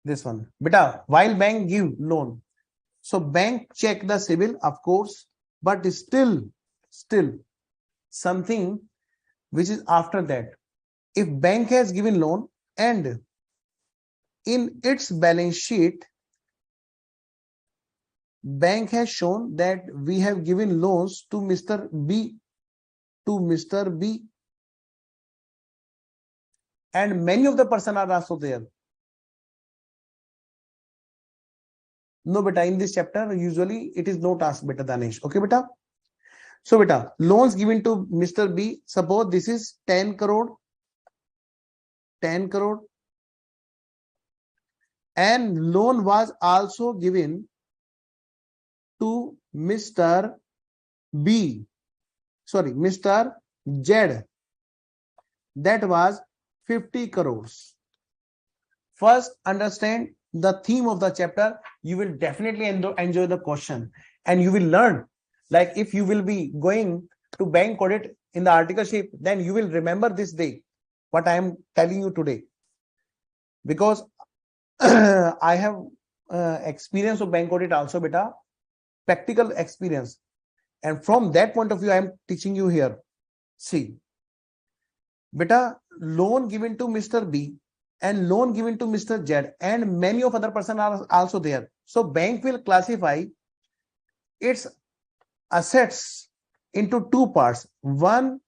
Speaker 1: this one, beta, while bank give loan, so bank check the CIBIL, of course, but still something which is after that. If bank has given loan and in its balance sheet bank has shown that we have given loans to Mr. B, and many of the person are also there. No, beta, in this chapter usually it is not asked, beta Danish. Okay, beta. So beta, loans given to Mr. B, suppose this is 10 crore, and loan was also given to Mr. B, sorry, Mr. Z, that was 50 crores. First, understand the theme of the chapter. You will definitely enjoy the question, and you will learn. Like if you will be going to bank audit in the articleship, then you will remember this day, what I am telling you today. Because I have experience of bank audit also, beta, practical experience. And from that point of view, I am teaching you here. See, beta, loan given to Mr. B and loan given to Mr. Z, and many of other person are also there. So bank will classify its assets into two parts. Number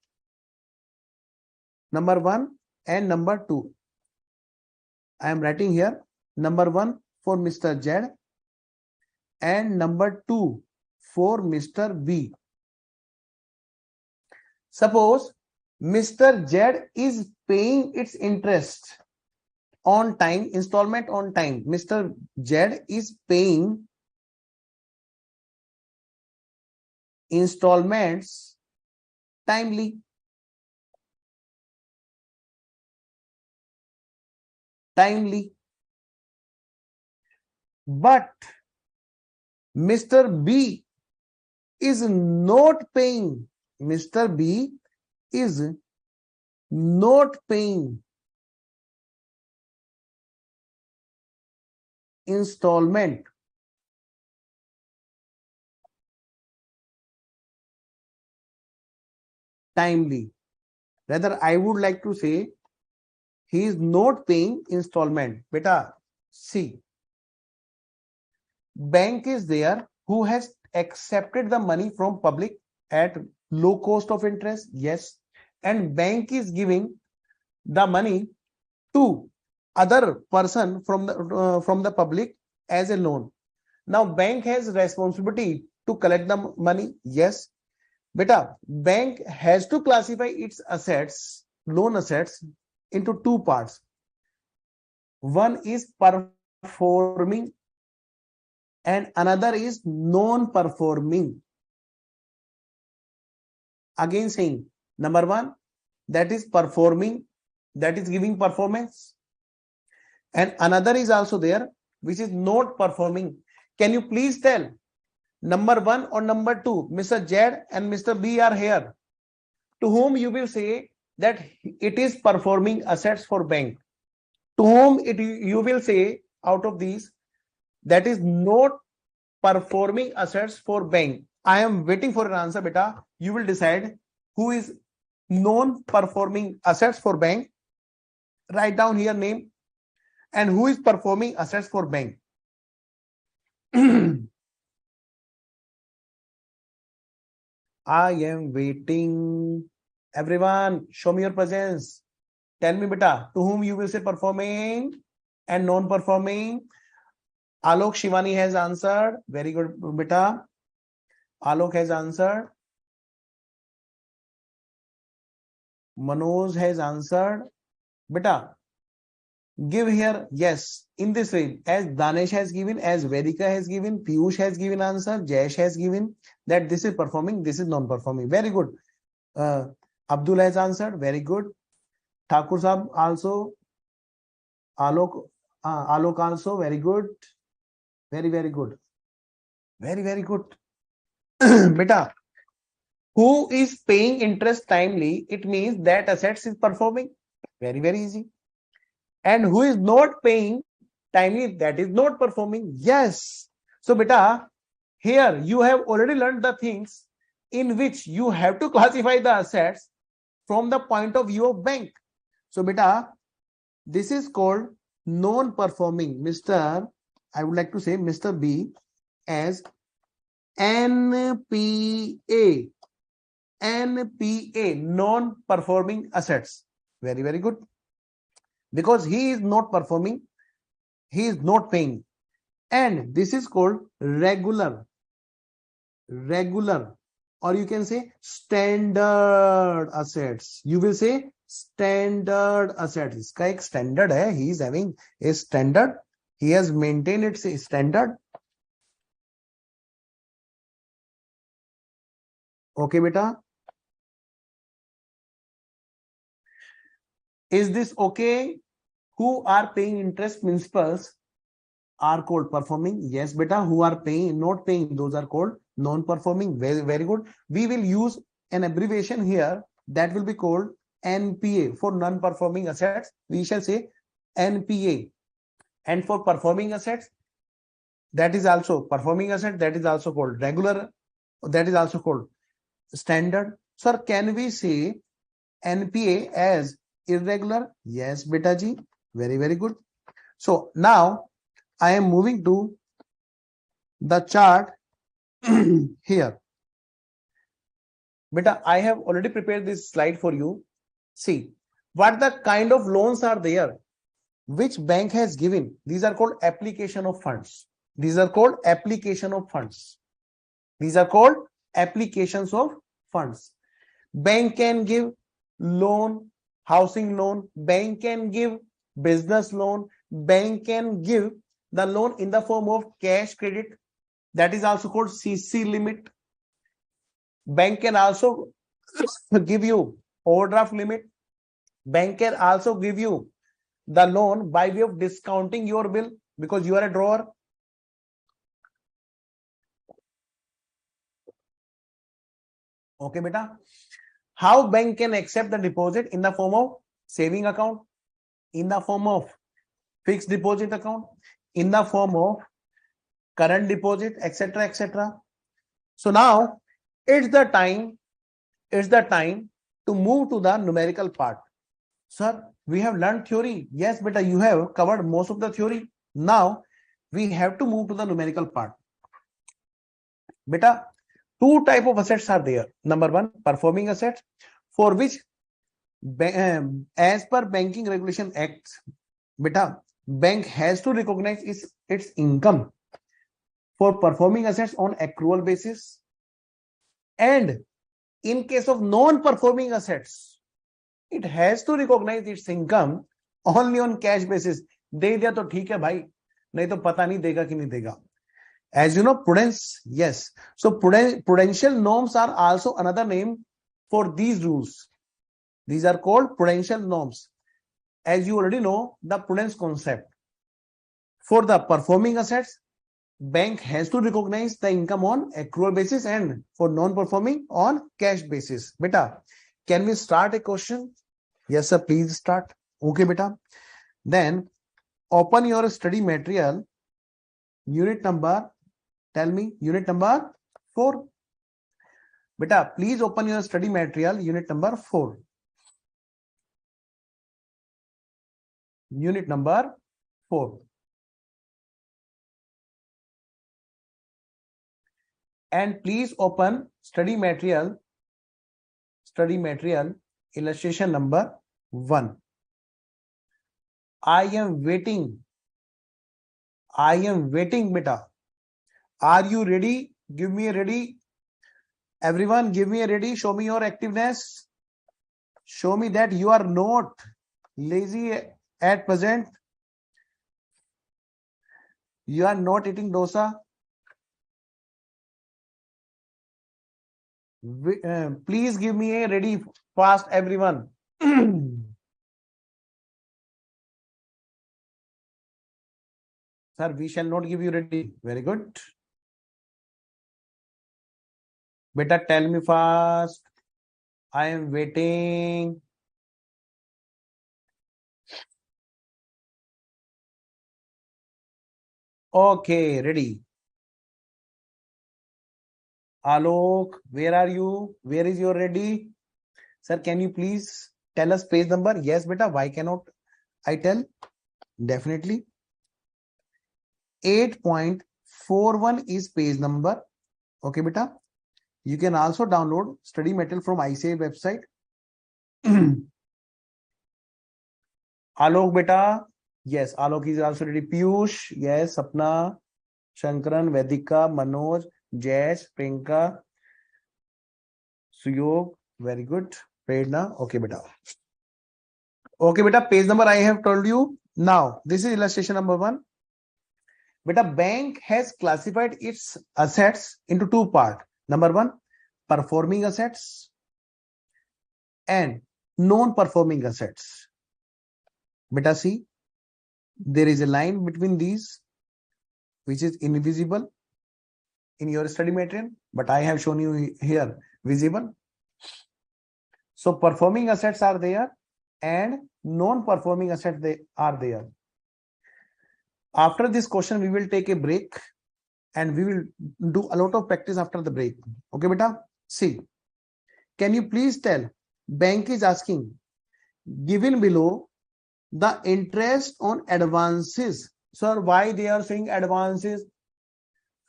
Speaker 1: one and number two. I am writing here number one for Mr. Z and number two for Mr. B. Suppose Mr. Z is paying its interest on time, installment on time. Mr. Z is paying installments timely. But Mr. B is not paying. Mr. B is not paying installment timely. Rather, I would like to say he is not paying installment. Beta, see, bank is there who has accepted the money from public at low cost of interest. Yes. And bank is giving the money to other person from the public as a loan. Now bank has responsibility to collect the money. Yes. Beta, bank has to classify its assets, loan assets, into two parts. One is performing and another is non-performing. Again saying, number one, that is performing, that is giving performance, and another is also there which is not performing. Can you please tell number one or number two? Mr. Z and Mr. B are here. to whom you will say that it is performing assets for bank? To whom you will say out of these that is not performing assets for bank? I am waiting for an answer, beta. You will decide who is non-performing assets for bank. Write down here name, and who is performing assets for bank. I am waiting. Everyone, show me your presence. Tell me, beta, to whom you will say performing and non-performing. Alok Shivani has answered. Very good, beta. Alok has answered. Manoj has answered. Beta, give here yes in this way, as Danesh has given, as Vedika has given, Piyush has given answer, Jayesh has given that this is performing, this is non-performing. Very good. Abdul has answered. Very good. Thakur Sahab also. Alok also. Very good. Very good. Very good. Beta, who is paying interest timely? It means that assets is performing. Very easy. And who is not paying timely? That is not performing. Yes. So beta, here you have already learned the things in which you have to classify the assets from the point of view of bank. So beta, this is called non-performing. I would like to say Mr. B as NPA. NPA, non-performing assets. Very good. Because he is not performing, he is not paying. And this is called regular, or you can say standard assets. You will say standard assets. Iska ek standard hai. He is having a standard. He has maintained its standard. Okay, beta. Is this okay? Who are paying interest principals are called performing. Yes, beta. Who are paying, not paying, those are called non-performing. Very good. We will use an abbreviation here that will be called NPA. For non-performing assets, we shall say NPA. And for performing assets, that is also performing asset, that is also called regular, that is also called standard. Sir, can we say NPA as irregular? Yes, beta ji. Very good. So now I am moving to the chart here. Beta, I have already prepared this slide for you. See what the kind of loans are there which bank has given. These are called application of funds. These are called application of funds. These are called applications of funds. Bank can give loan, housing loan. Bank can give business loan. Bank can give the loan in the form of cash credit. That is also called CC limit. Bank can also give you overdraft limit. Bank can also give you the loan by way of discounting your bill because you are a drawer. Okay, beta. How bank can accept the deposit? In the form of saving account, in the form of fixed deposit account, in the form of current deposit, etc. So now it's the time to move to the numerical part. Sir, we have learned theory. Yes, beta, you have covered most of the theory. Now we have to move to the numerical part. Beta, two type of assets are there. Number one, performing assets, for which as per Banking Regulation Act, beta, bank has to recognize its income for performing assets on accrual basis. And in case of non-performing assets, it has to recognize its income only on cash basis. दे दिया तो ठीक है भाई, नहीं तो पता नहीं देगा कि नहीं देगा. As you know, prudence, yes. So prudential norms are also another name for these rules. These are called prudential norms. As you already know the prudence concept. For the performing assets, bank has to recognize the income on accrual basis, and for non-performing on cash basis. Beta, Can we start a question? Yes, sir. Please start. Okay, beta. Then open your study material. Unit number. Tell me. Unit number 4. Beta, please open your study material. Unit number 4. Unit number 4. And please open study material illustration number 1. I am waiting, beta. Are you ready? Give me a ready. Everyone, give me a ready. Show me your activeness. Show me that you are not lazy at present. You are not eating dosa. Please give me a ready fast, everyone. Sir, we shall not give you ready. Very good. Beta, tell me fast. I am waiting. Okay, ready. Alok, where are you? Where is your ready? Sir, can you please tell us page number? Yes, beta. Why cannot I tell? Definitely. 8.41 is page number. Okay, beta. You can also download study material from ICA website. Alok, beta. Yes, Alok is also ready. Piyush, yes. Sapna, Shankaran, Vedika, Manoj, Jayesh, Priyanka, Suyog, very good. Prerna, okay, beta. Okay, beta, page number I have told you. Now, this is illustration number 1. Beta, bank has classified its assets into 2 parts. Number 1, performing assets and non-performing assets. Beta, see, there is a line between these which is invisible in your study material, but I have shown you here visible. So performing assets are there and non-performing assets they are there. After this question, we will take a break and we will do a lot of practice after the break. Okay, beta? See, can you please tell, bank is asking, given below, the interest on advances. Sir, why they are saying advances?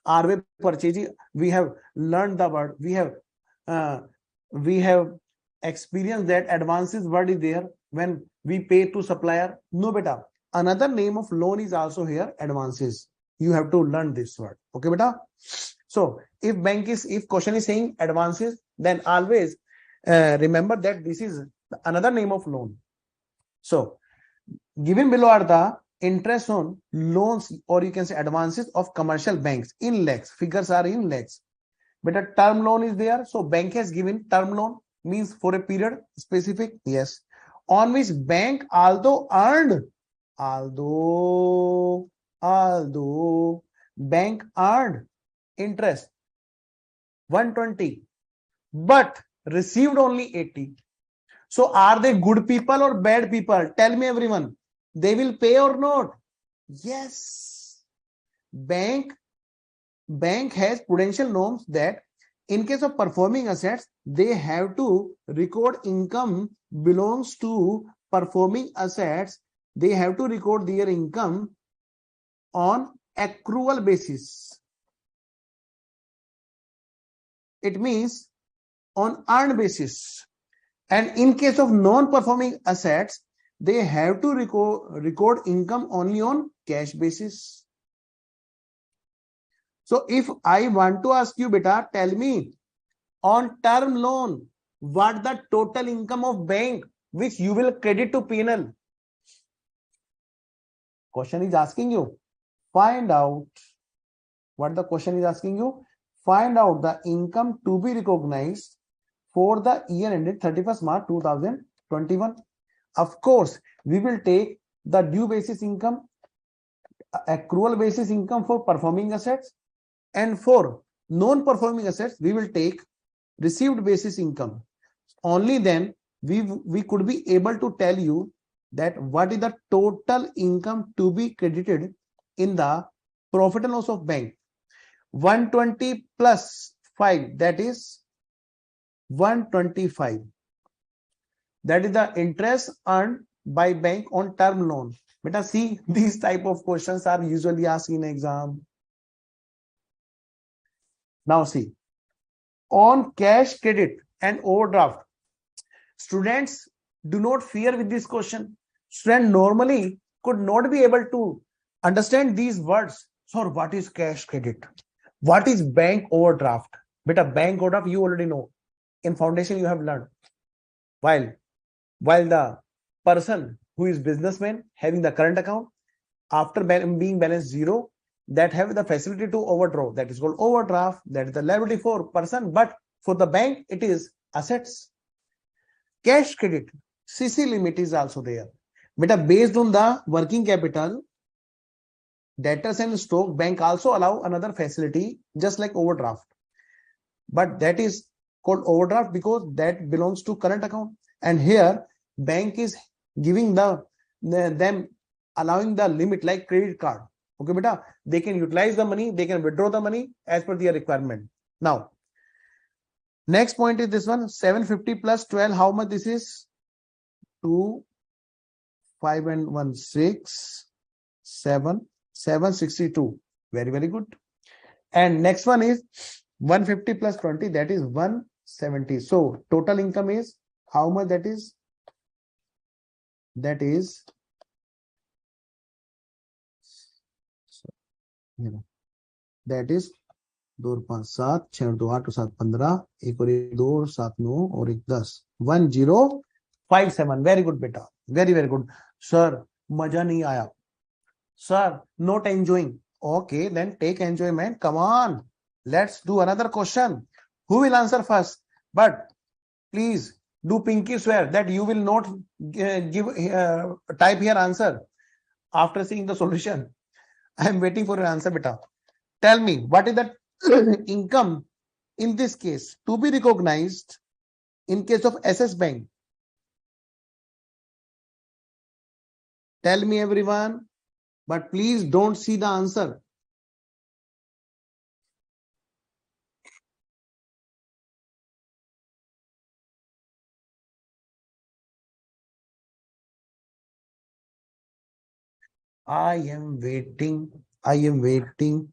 Speaker 1: Are we purchasing? We have learned the word. We have experienced that advances word is there when we pay to supplier. No, beta. Another name of loan is also here, advances. You have to learn this word. Okay, beta. So if question is saying advances, then always remember that this is another name of loan. So given below are the interest on loans, or you can say advances of commercial banks in lakhs. Figures are in lakhs. But a term loan is there. So bank has given term loan, means for a period specific. Yes. On which bank although bank earned interest 120 but received only 80. So are they good people or bad people? Tell me, everyone. They will pay or not? Yes. Bank has prudential norms that in case of performing assets, they have to record income belongs to performing assets. They have to record their income on accrual basis. It means on earned basis. And in case of non-performing assets, they have to record income only on cash basis. So if I want to ask you, beta, tell me on term loan, what the total income of bank which you will credit to P&L? Question is asking you, find out what the question is asking you. Find out the income to be recognized for the year ended 31st March 2021. Of course, we will take the due basis income, accrual basis income for performing assets, and for non-performing assets, we will take received basis income. only then we could be able to tell you that what is the total income to be credited in the profit and loss of bank. 120 plus 5, that is 125. That is the interest earned by bank on term loan. Beta, see, these type of questions are usually asked in exam. Now see, on cash credit and overdraft, students do not fear with this question. Student normally could not be able to understand these words. So what is cash credit? What is bank overdraft? Beta, bank overdraft you already know. In foundation you have learned. While the person who is businessman having the current account, after being balance zero, that have the facility to overdraw, that is called overdraft. That is the liability for person, but for the bank it is assets. Cash credit, CC limit is also there. But based on the working capital, debtors and stock, bank also allow another facility just like overdraft, but that is called overdraft because that belongs to current account. And here bank is giving them allowing the limit like credit card. Okay, beta, they can utilize the money, they can withdraw the money as per their requirement. Now, next point is this one, 750 plus 12. How much this is? 2, 5 and 1, 6, 7, 762. Very, very good. And next one is 150 plus 20. That is 170. So total income is how much that is? That is, that is 2 5 7 6 2 8 7 15 एक और 2 7 9 और 1 10 1057. Very good beta, very very good. Sir, मजा नहीं आया. Sir, not enjoying. Okay, then take enjoyment. Come on, let's do another question. Who will answer first? But please do pinky swear that you will not type here answer after seeing the solution. I am waiting for your answer, beta. Tell me, what is the income in this case to be recognized in case of SS Bank? Tell me everyone, but please don't see the answer. I am waiting. I am waiting.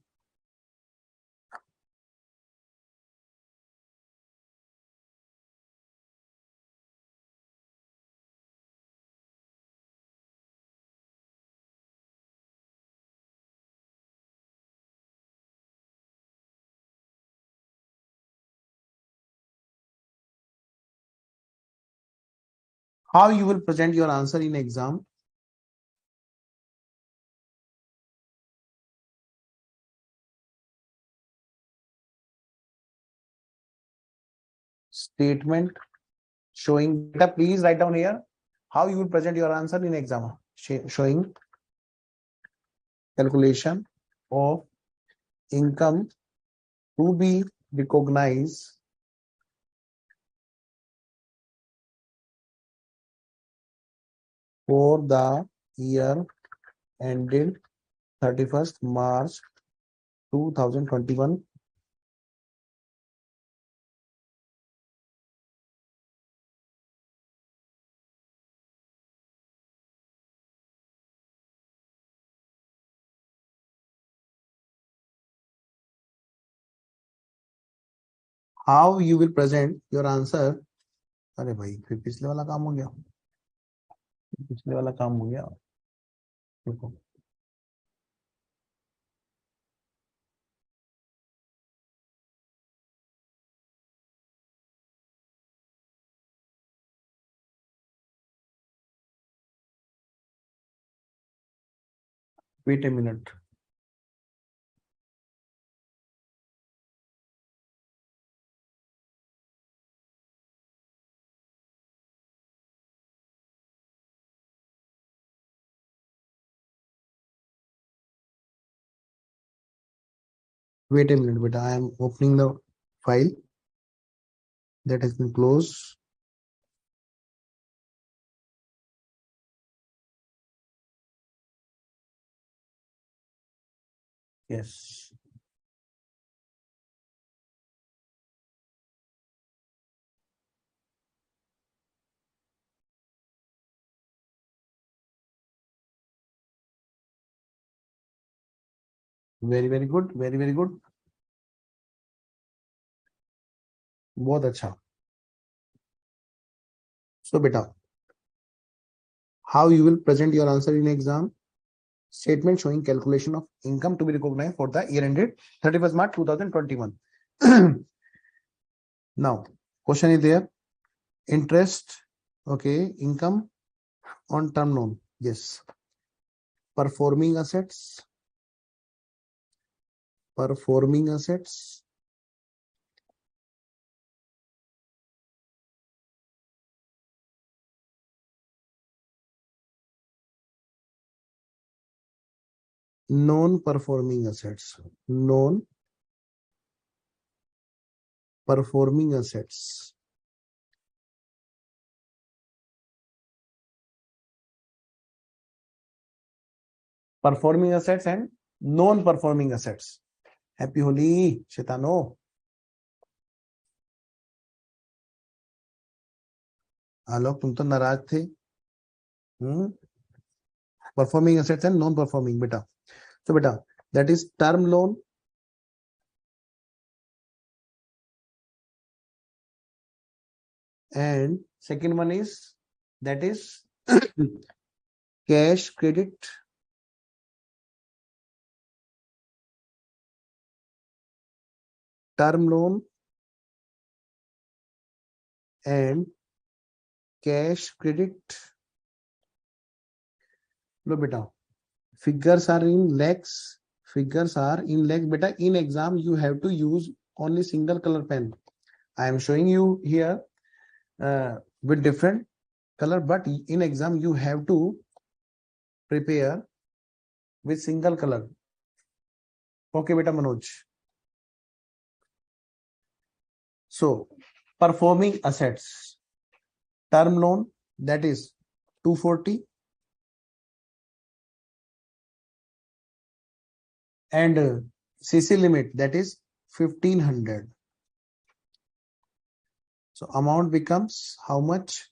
Speaker 1: How you will present your answer in exam? Statement showing data. Please write down here how you will present your answer in exam. Showing calculation of income to be recognized for the year ended 31st March 2021. How you will present your answer? अरे भाई फिर पिछले वाला काम हो गया. पिछले वाला काम हो गया. देखो. Wait a minute. Wait a minute, but I am opening the file that has been closed. Yes. Very good. Very good. बहुत अच्छा. So beta, how you will present your answer in exam? Statement showing calculation of income to be recognized for the year ended 31st March 2021. Now, question is there. Interest, okay, income on term loan. Yes. Performing assets. Performing assets. Non-performing assets. Non-performing assets. Performing assets and non-performing assets. Happy Holi, Shetano. आलोक तुम तो नाराज थे. Performing assets and non-performing, beta. So beta, that is term loan, and second one is that is cash credit, term loan and cash credit. Look beta, figures are in lakhs. Figures are in lakhs. Beta, in exam you have to use only single color pen. I am showing you here with different color, but in exam you have to prepare with single color. Okay beta Manoj. So performing assets, term loan, that is 240, and CC limit, that is 1500. So amount becomes how much?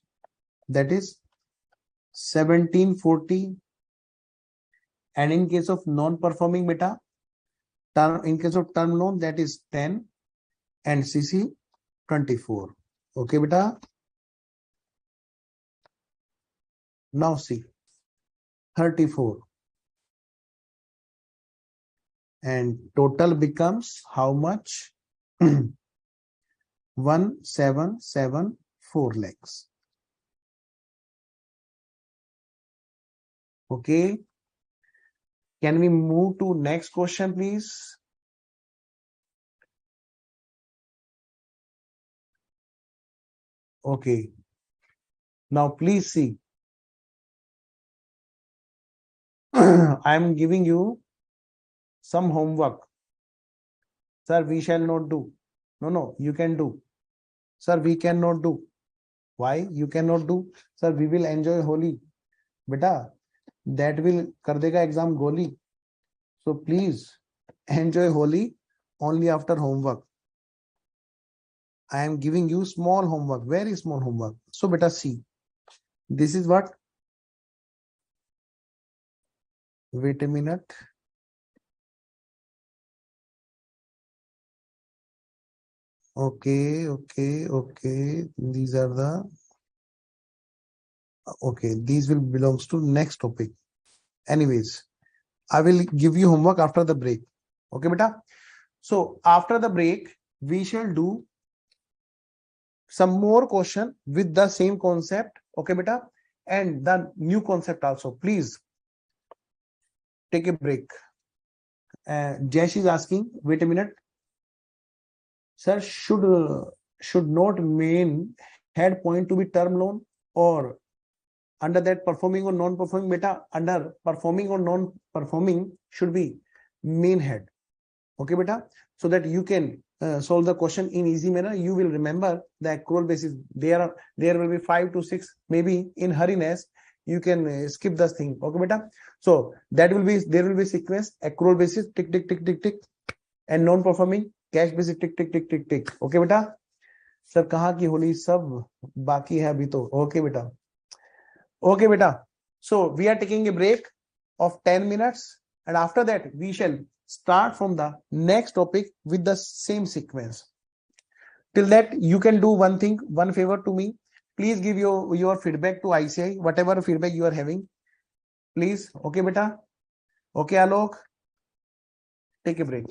Speaker 1: That is 1740. And in case of non-performing beta, in case of term loan, that is 10 and CC 24. Okay beta. Now see 34. And total becomes how much? 1774 lakhs. Okay. Can we move to next question, please? Okay. Now please see. I am giving you some homework. Sir, we shall not do. No, you can do. Sir, we cannot do. Why you cannot do? Sir, we will enjoy Holi. Beta, that will kar dega exam goli. So please enjoy Holi only after homework. I am giving you small homework, very small homework. So beta see. This is what? Wait a minute. Okay. These are the. Okay, these will belongs to next topic. Anyways, I will give you homework after the break. Okay, beta. So after the break, we shall do some more question with the same concept. Okay, beta, and the new concept also. Please take a break. Jash is asking. Wait a minute. Sir, should not main head point to be term loan, or under that performing or non-performing beta, under performing or non-performing should be main head. Okay beta, so that you can solve the question in easy manner. You will remember the accrual basis. There will be 5 to 6 maybe in hurriness. you can skip this thing. Okay beta, so that will be, there will be sequence accrual basis tick tick tick tick tick and non performing cash basis tick tick tick tick tick. Okay बेटा, sir कहाँ की होली, सब बाकी है अभी तो. Okay बेटा, okay बेटा. So we are taking a break of 10 minutes and after that we shall start from the next topic with the same sequence. Till that you can do one thing, one favor to me. Please give your feedback to ICI, whatever feedback you are having. Please. Okay beta. Okay Alok. Take a break.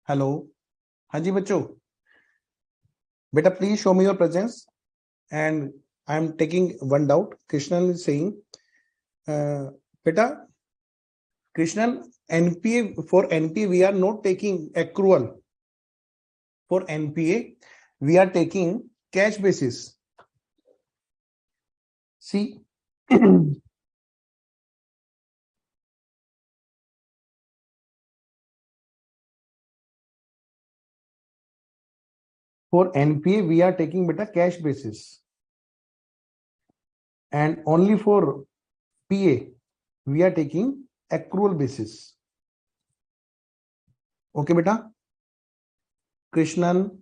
Speaker 1: Hello, हाँ जी बच्चों, बेटा please show me your presence and I am taking one doubt. Krishnan is saying, beta, Krishnan, NPA, for NPA we are not taking accrual. For NPA we are taking cash basis. See, for NPA we are taking beta cash basis, and only for PA we are taking accrual basis. Okay beta, Krishnan,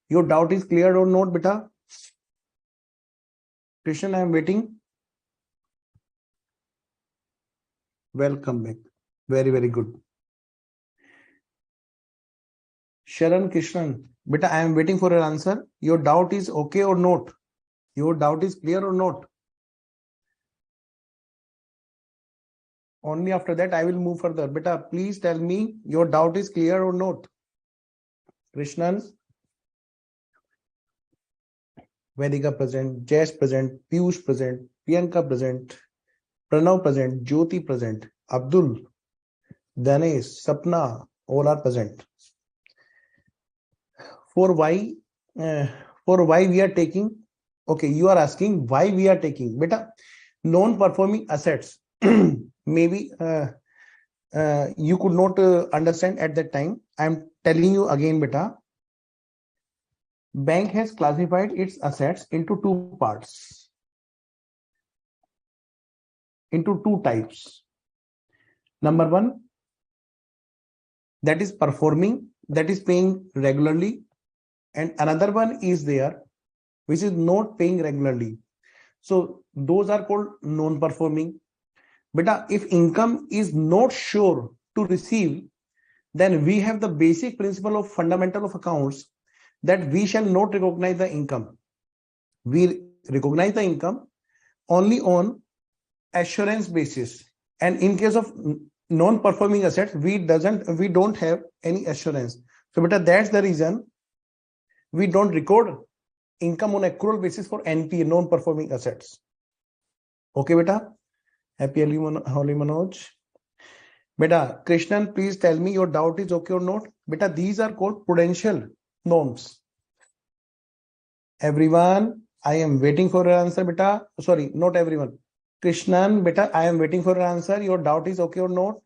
Speaker 1: your doubt is cleared or not beta? Krishnan, I am waiting. Welcome back. Very, very good. Sharan Krishnan, beta, I am waiting for your answer. Your doubt is okay or not? Your doubt is clear or not? Only after that I will move further. Beta, please tell me your doubt is clear or not? Krishnan, Vedika present, Jayesh present, Piyush present, Priyanka present, Pranav present, Jyoti present, Abdul, Danesh, Sapna, all are present. For why we are taking, okay, you are asking why we are taking, beta, non-performing assets. Maybe you could not understand at that time. I am telling you again, beta. Bank has classified its assets into two parts, into two types. Number one, that is performing, that is paying regularly, and another one is there which is not paying regularly. So those are called non-performing. But if income is not sure to receive, then we have the basic principle of fundamental of accounts that we shall not recognize the income. We recognize the income only on assurance basis, and in case of non-performing assets we don't have any assurance. So beta, that's the reason we don't record income on accrual basis for NPA, non-performing assets. Okay beta, happy Holi Manoj. Beta, Krishnan, please tell me your doubt is okay or not? Beta, these are called prudential norms. Everyone, I am waiting for your answer beta. Sorry, not everyone. Krishnan, beta, I am waiting for your answer. Your doubt is okay or not?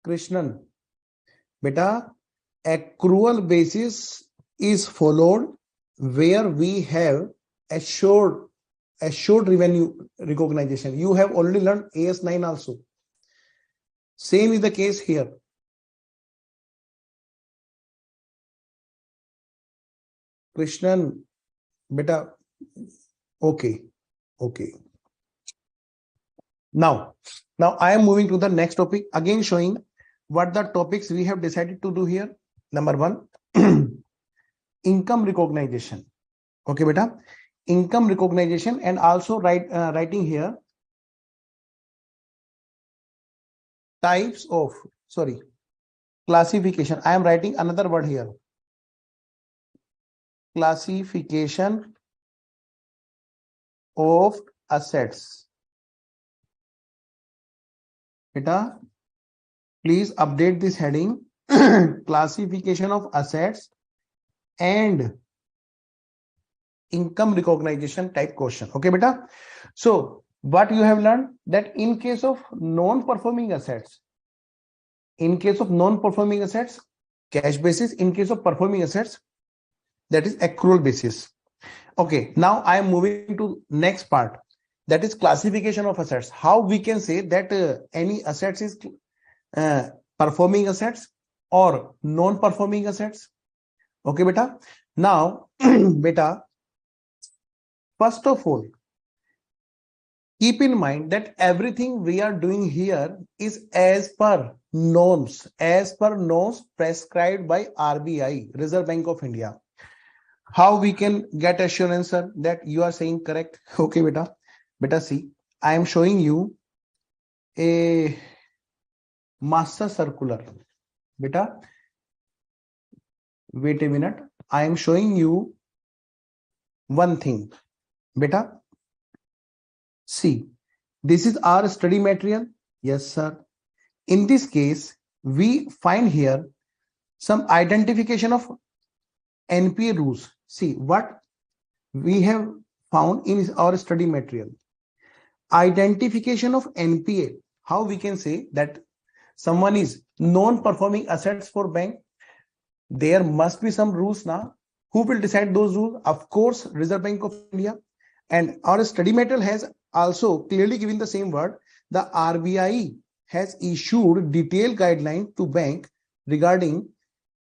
Speaker 1: Krishnan, beta, accrual basis is followed where we have assured revenue recognition. You have already learned AS9 also. Same is the case here. Krishnan, beta, okay. Now I am moving to the next topic, again showing what the topics we have decided to do here. Number one, income recognition. Okay beta, income recognition, and also writing here types of, sorry, classification. I am writing another word here, classification of assets. Beta, please update this heading, classification of assets and income recognition type question. Okay beta, so what you have learned, that in case of non-performing assets, cash basis, in case of performing assets, that is accrual basis. Okay, now I am moving to next part, that is classification of assets. How we can say that any assets is performing assets or non-performing assets? Okay beta, now beta, first of all, keep in mind that everything we are doing here is as per norms prescribed by RBI, Reserve Bank of India. How we can get assurance, sir, that you are saying correct? Okay beta, see, I am showing you a master circular. Beta, wait a minute. I am showing you one thing. Beta, see, this is our study material. Yes, sir. In this case, we find here some identification of NPA rules. See what we have found in our study material. Identification of NPA. How we can say that someone is non-performing assets for bank? There must be some rules now. Who will decide those rules? Of course, Reserve Bank of India. And our study material has also clearly given the same word. The RBI has issued detailed guideline to bank regarding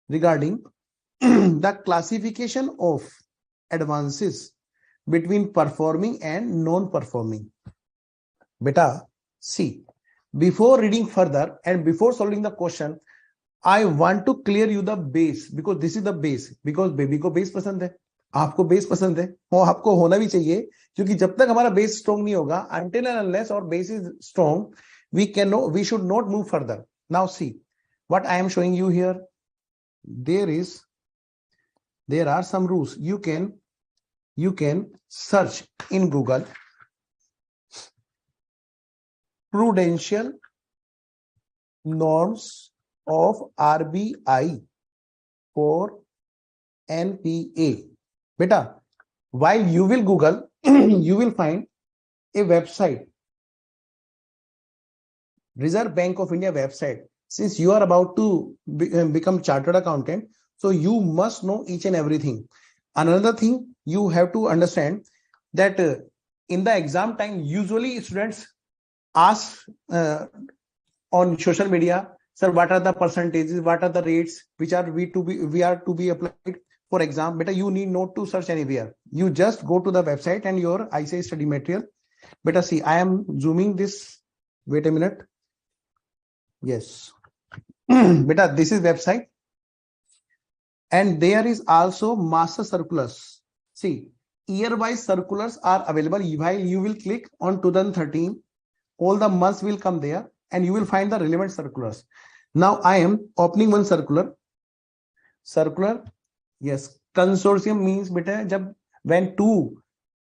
Speaker 1: the classification of advances between performing and non-performing. Beta, see, before reading further and before solving the question, I want to clear you the base, because this is the base. Because baby को base पसंद है, आपको base पसंद है, और आपको होना भी चाहिए, क्योंकि जब तक हमारा base strong नहीं होगा, until and unless our base is strong, we should not move further. Now see what I am showing you here. There are some rules. You can search in Google Prudential norms of RBI for NPA. Beta, while you will Google, you will find a website, Reserve Bank of India website. Since you are about to become chartered accountant, so you must know each and everything. Another thing you have to understand that in the exam time, usually students ask on social media, sir, what are the percentages, what are the rates which are we are to be applied for exam? Beta, you need not to search anywhere. You just go to the website and your ICI study material. Beta, see, I am zooming this. Wait a minute. Yes. Beta, this is website. And there is also master circulars. See, year-wise circulars are available. While you will click on 2013, all the months will come there and you will find the relevant circulars. Now I am opening one circular. Circular, yes. Consortium means beta, when two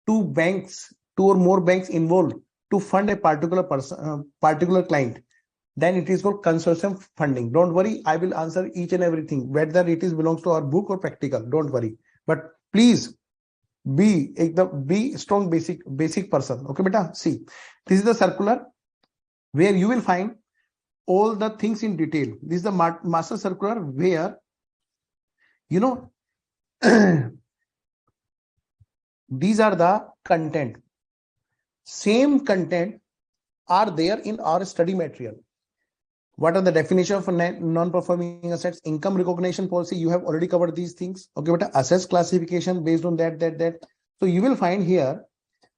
Speaker 1: or more banks involved to fund a particular client, then it is called consortium funding. Don't worry, I will answer each and everything, whether it belongs to our book or practical. Don't worry, but please be strong basic person. Okay, beta. See, this is the circular where you will find all the things in detail. This is the master circular where, you know, these are the content. Same content are there in our study material. What are the definition of non-performing assets? Income recognition policy. You have already covered these things. Okay, but assets classification based on that. So you will find here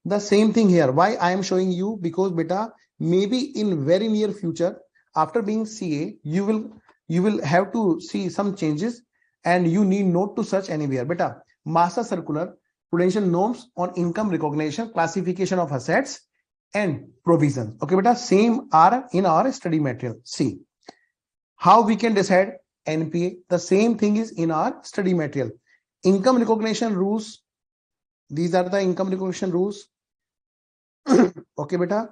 Speaker 1: the same thing here. Why I am showing you? Because beta, maybe in very near future, after being CA, you will have to see some changes and you need not to search anywhere. Beta, master circular, Prudential norms on income recognition, classification of assets and provision. Okay, beta, same are in our study material. See how we can decide NPA. The same thing is in our study material. Income recognition rules. These are the income recognition rules. Okay, beta.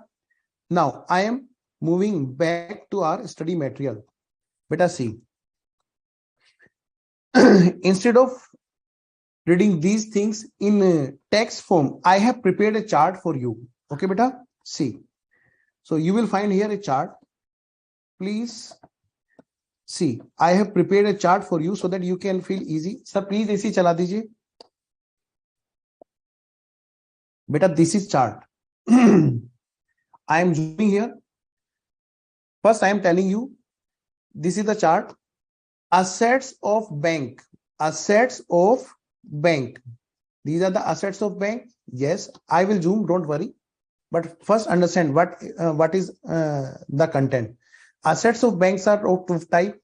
Speaker 1: Now I am moving back to our study material. Beta, see. Instead of reading these things in text form, I have prepared a chart for you. Okay, beta. See. So you will find here a chart. Please see. I have prepared a chart for you so that you can feel easy. Sir, please AC chala dijiye. Beta, this is chart. I am zooming here. First, I am telling you, this is the chart. Assets of bank. Assets of bank. These are the assets of bank. Yes, I will zoom. Don't worry. But first, understand what is the content. Assets of banks are of two type.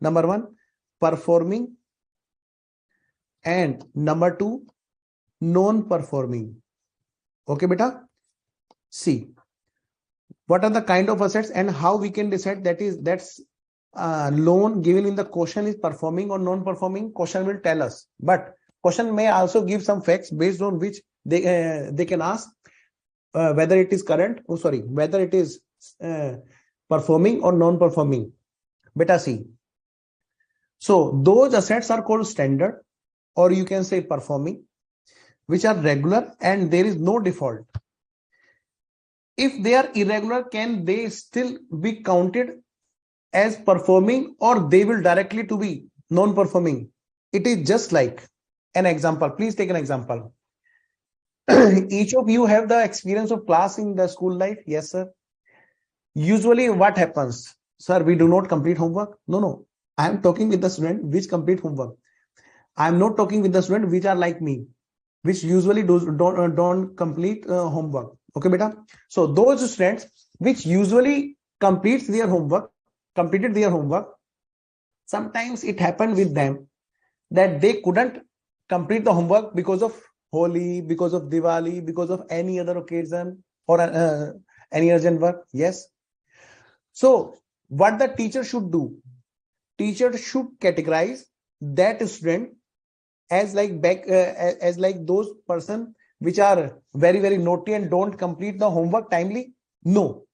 Speaker 1: Number one, performing, and number two, non-performing. Okay, beta. See, what are the kind of assets and how we can decide that's loan given in the question is performing or non-performing. Question will tell us, but question may also give some facts based on which they can ask whether it is current, whether it is performing or non-performing. Beta see. So those assets are called standard, or you can say performing, which are regular and there is no default. If they are irregular, can they still be counted as performing, or they will directly to be non-performing? It is just like an example. Please take an example. Each of you have the experience of class in the school life. Yes, sir. Usually what happens? Sir, we do not complete homework. No. I am talking with the student which complete homework. I am not talking with the student which are like me, which usually don't complete homework. Okay, beta. So those students which usually completed their homework, sometimes it happened with them that they couldn't complete the homework because of Holi, because of Diwali, because of any other occasion or any urgent work. Yes. So what the teacher should do? Teacher should categorize that student as like those person which are very, very naughty and don't complete the homework timely. No.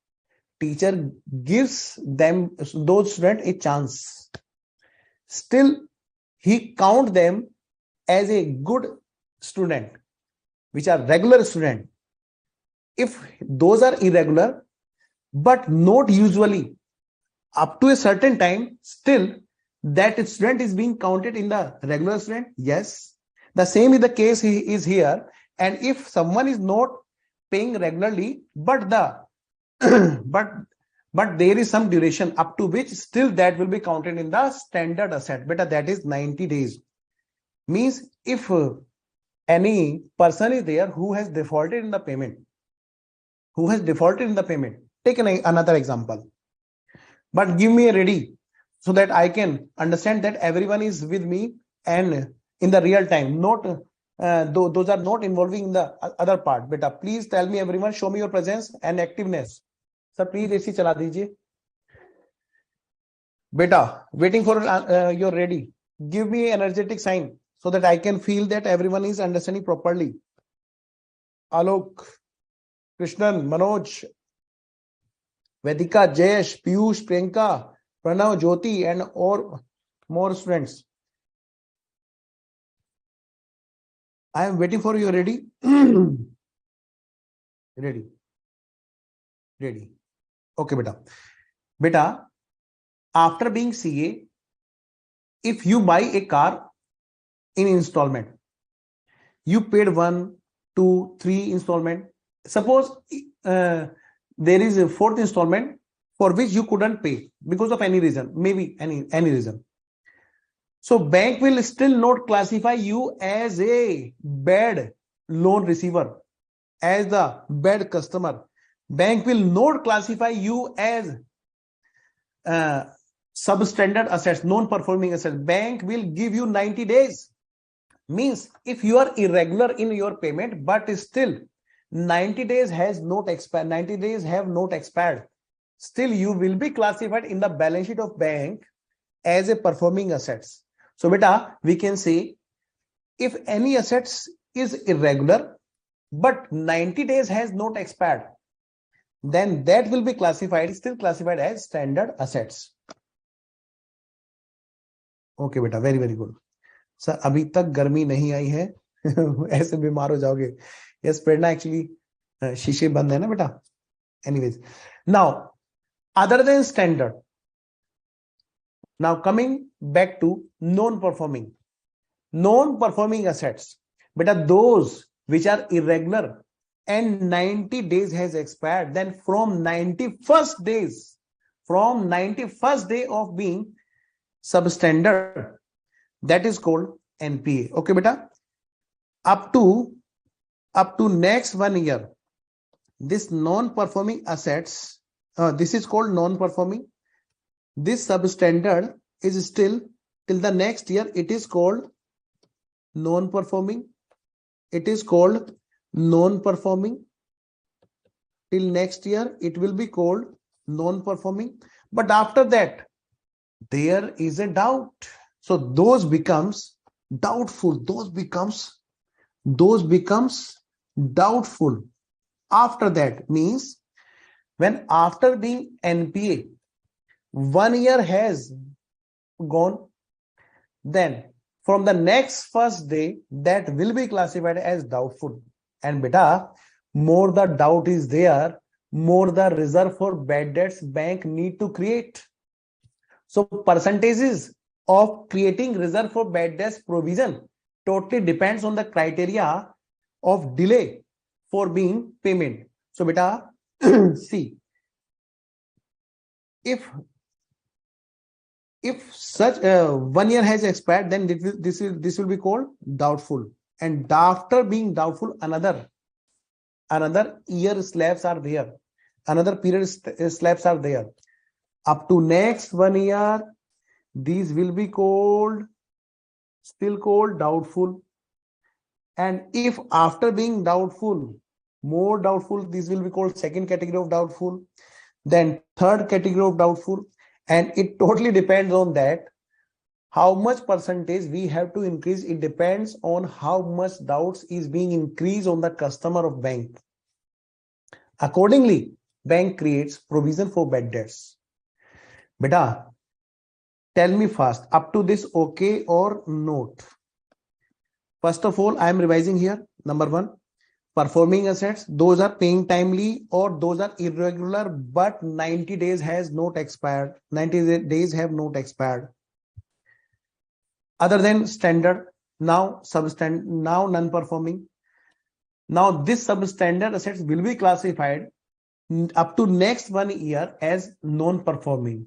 Speaker 1: Teacher gives them, those students, a chance. Still, he count them as a good student, which are regular student. If those are irregular, but not usually, up to a certain time, still that student is being counted in the regular student. Yes. The same is the case is here. And if someone is not paying regularly, but but there is some duration up to which still that will be counted in the standard asset. Beta, that is 90 days. Means if any person is there who has defaulted in the payment, take another example. But give me a ready so that I can understand that everyone is with me and in the real time, not those are not involving in the other part. Beta, please tell me, everyone, show me your presence and activeness. Sir, please AC chala dijiye. Beta, waiting for your ready. Give me an energetic sign so that I can feel that everyone is understanding properly. Alok, Krishnan, Manoj, Vedika, Jayesh, Piyush, Priyanka, Pranav, Jyoti, and or more students. I am waiting for you. Ready? Ready. Okay, beta. After being CA, if you buy a car in installment, you paid 1, 2, 3 installment. Suppose there is a 4th installment for which you couldn't pay because of any reason, maybe any reason. So bank will still not classify you as a bad loan receiver, as the bad customer. Bank will not classify you as substandard assets, non-performing assets. Bank will give you 90 days. Means if you are irregular in your payment, but still 90 days has not expired, 90 days have not expired, still you will be classified in the balance sheet of bank as a performing assets. So beta, we can say if any assets is irregular, but 90 days has not expired, then that will be still classified as standard assets. Okay beta, very, very good. Sir अभी तक गर्मी नहीं आई है ऐसे बीमार हो जाओगे. Yes प्रेरणा, actually शीशे बंद है ना बेटा. Anyways, now other than standard, now coming back to non performing assets. Beta, those which are irregular and 90 days has expired, then from 91st day of being substandard, that is called NPA. Okay beta, up to next 1 year, this non-performing assets, this is called non-performing. This substandard is still till the next year, it is called non-performing. till next year it will be called non-performing. But after that, there is a doubt. So those becomes doubtful. Those becomes doubtful. After that means when after being NPA, 1 year has gone, then from the next first day that will be classified as doubtful. And beta, more the doubt is there, more the reserve for bad debts bank need to create. So percentages of creating reserve for bad debts provision totally depends on the criteria of delay for being payment. So beta, see, if such 1 year has expired, then this will be called doubtful. And after being doubtful, another year slabs are there, another period slabs are there. Up to next 1 year, these will be still called doubtful. And if after being doubtful, more doubtful, this will be called second category of doubtful, then third category of doubtful. And it totally depends on that how much percentage we have to increase. It depends on how much doubts is being increased on the customer of bank. Accordingly, bank creates provision for bad debts. Beta, tell me first, up to this okay or not? First of all, I am revising here. Number 1, performing assets, those are paying timely or those are irregular, but 90 days has not expired. 90 days have not expired. Other than standard, now substandard, now non-performing. Now this substandard assets will be classified up to next 1 year as non-performing.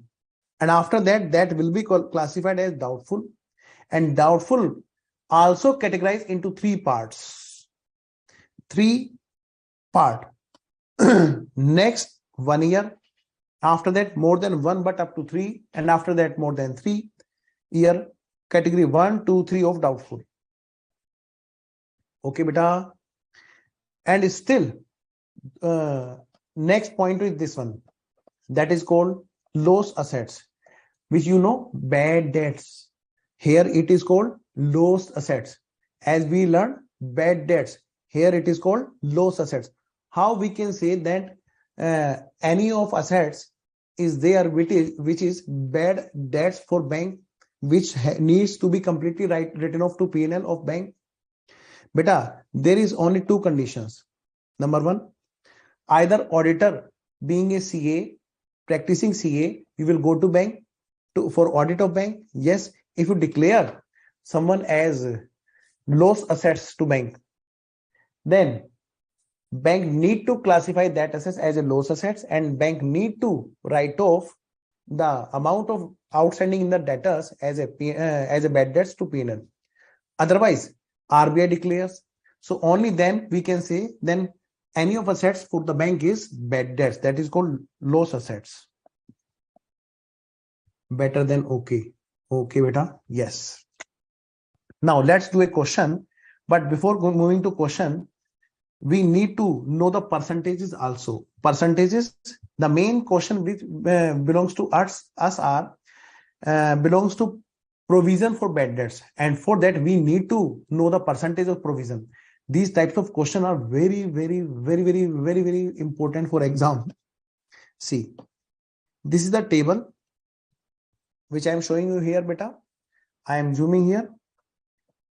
Speaker 1: And after that, that will be classified as doubtful. And doubtful also categorized into 3 parts. 3 part. Next 1 year, after that more than 1 but up to 3, and after that more than 3 year, category 1, 2, 3 of doubtful. Okay beta. And still next point is this one, that is called loss assets, which you know, bad debts. Here it is called loss assets. As we learned, bad debts, here it is called loss assets. How we can say that any of assets is there which is bad debts for bank, which needs to be completely written off to P&L of bank? Beta, there is only 2 conditions. Number 1, either auditor being a CA, practicing CA, you will go to bank for audit of bank. Yes, if you declare someone as loss assets to bank, then bank need to classify that assets as a loss assets, and bank need to write off the amount of outstanding in the debtors as a bad debts to P&L. Otherwise, RBI declares. So only then we can say then any of assets for the bank is bad debts. That is called loss assets. Better than okay. Okay, beta. Yes. Now let's do a question. But before moving to question, we need to know the percentages also. Percentages, the main question which belongs to us are belongs to provision for bad debts, and for that we need to know the percentage of provision. These types of questions are very important for exam. See, this is the table which I am showing you here, beta. I am zooming here.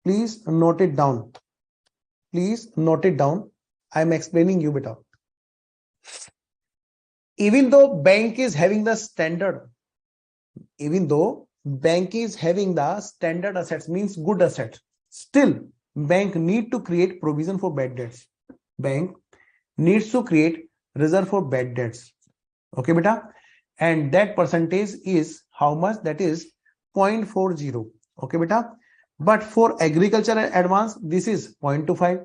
Speaker 1: Please note it down. Please note it down. I am explaining you, beta. Even though bank is having the standard, assets, means good assets, still bank need to create provision for bad debts. Bank needs to create reserve for bad debts. Okay, beta. And that percentage is how much? That is 0.40. Okay, beta. But for agricultural advance, this is 0.25.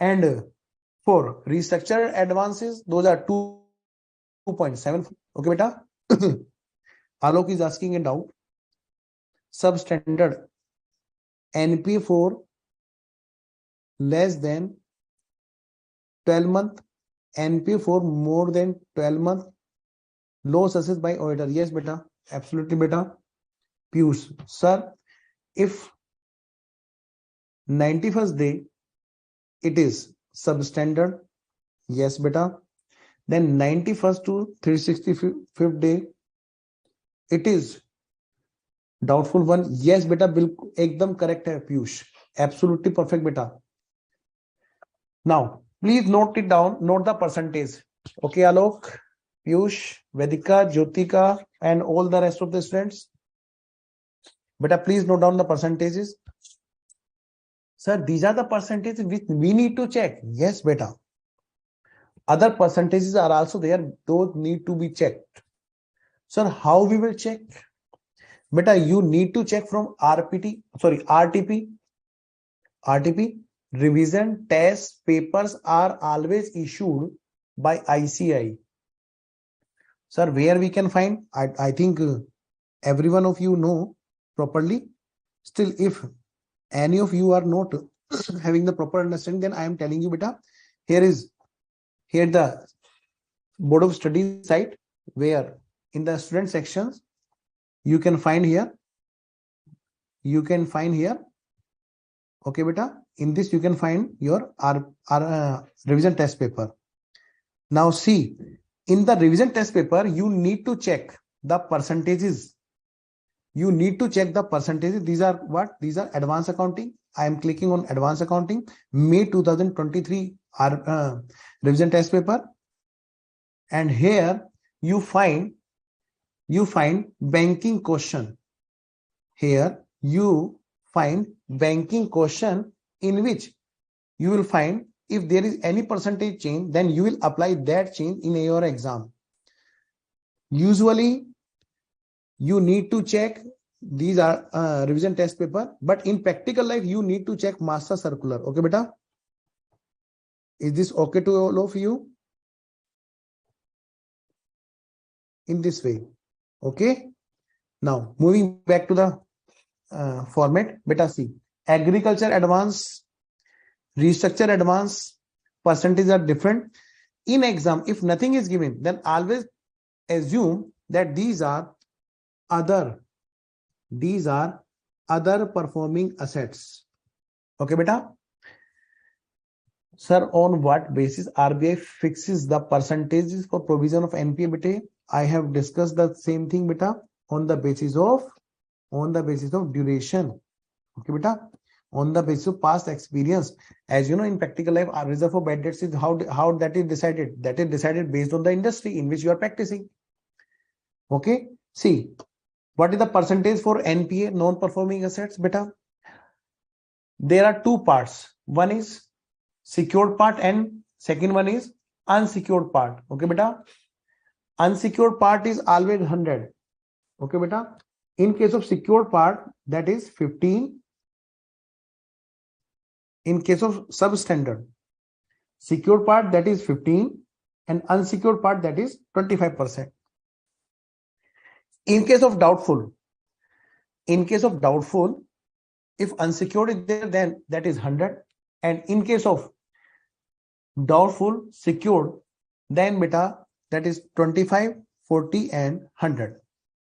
Speaker 1: And for restructured advances, those are 2.7. Okay, beta. Alok is asking a doubt. Substandard NPA for less than 12 month NPA for more than 12 months. Loss assessed by auditor. Yes, beta. Absolutely, beta. Piyush, sir, if 91st day it is substandard. Yes, beta. Then 91st to 365th day it is doubtful one. Yes, beta. बिल्कुल एकदम correct है Piyush. Absolutely perfect, beta. Now, please note it down. Note the percentage. Okay, Alok, Piyush, Vedika, Jyotika, and all the rest of the students. Beta, please note down the percentages. Sir, these are the percentages which we need to check. Yes, beta. Other percentages are also there. Those need to be checked. Sir, how we will check? Beta, you need to check from RTP. Revision test papers are always issued by ICI. Sir, where we can find? I think every one of you know properly. Still, if any of you are not having the proper understanding, then I am telling you, beta, here the Board of Studies site, where in the student sections you can find here. Okay, beta. In this you can find your revision test paper. Now see, in the revision test paper, you need to check the percentages. These are what? These are advanced accounting. I am clicking on advanced accounting, May 2023 revision test paper. And here you find banking question. Here you find banking question, in which you will find if there is any percentage change, then you will apply that change in your exam. Usually you need to check these are revision test paper, but in practical life you need to check master circular. Okay, beta? Is this okay to all of you? In this way. Okay. Now moving back to the format, beta. See, agriculture advance, restructure advance, percentage are different. In exam, if nothing is given, then always assume that these are other performing assets. Okay, beta? Sir, on what basis RBI fixes the percentages for provision of NPA, beta? I have discussed the same thing, beta, on the basis of duration. Okay, beta? On the basis of past experience. As you know, in practical life, our reserve for bad debts is how that is decided. That is decided based on the industry in which you are practicing. Okay. See, what is the percentage for NPA, non-performing assets, beta? There are two parts. One is secured part and second one is unsecured part. Okay, beta? Unsecured part is always 100. Okay, beta? In case of secured part, that is 15. In case of substandard, secured part, that is 15, and unsecured part, that is 25%. In case of doubtful, if unsecured is there, then that is 100, and in case of doubtful secured, then beta, that is 25, 40, and 100.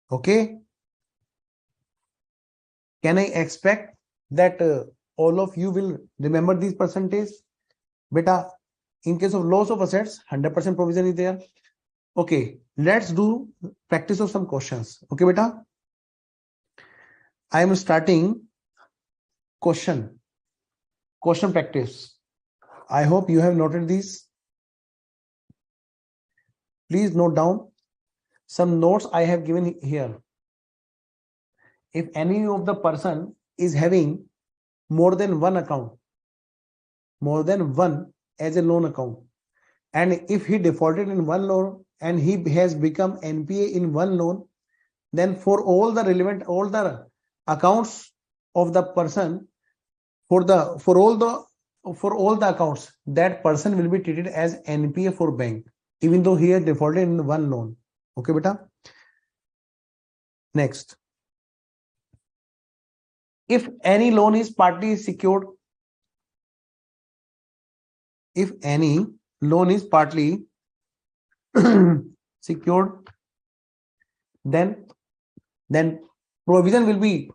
Speaker 1: Okay. Can I expect that all of you will remember these percentages? Beta, in case of loss of assets, 100% provision is there. Okay, let's do practice of some questions. Okay, beta? I am starting question practice. I hope you have noted these. Please note down some notes I have given here. If any of the person is having more than one account, as a loan account, and if he defaulted in one loan and he has become NPA in one loan, then for all the accounts of the person, for all the accounts, that person will be treated as NPA for bank, even though he has defaulted in one loan. Okay, beta? Next. If any loan is partly secured, if any loan is partly secured, then provision will be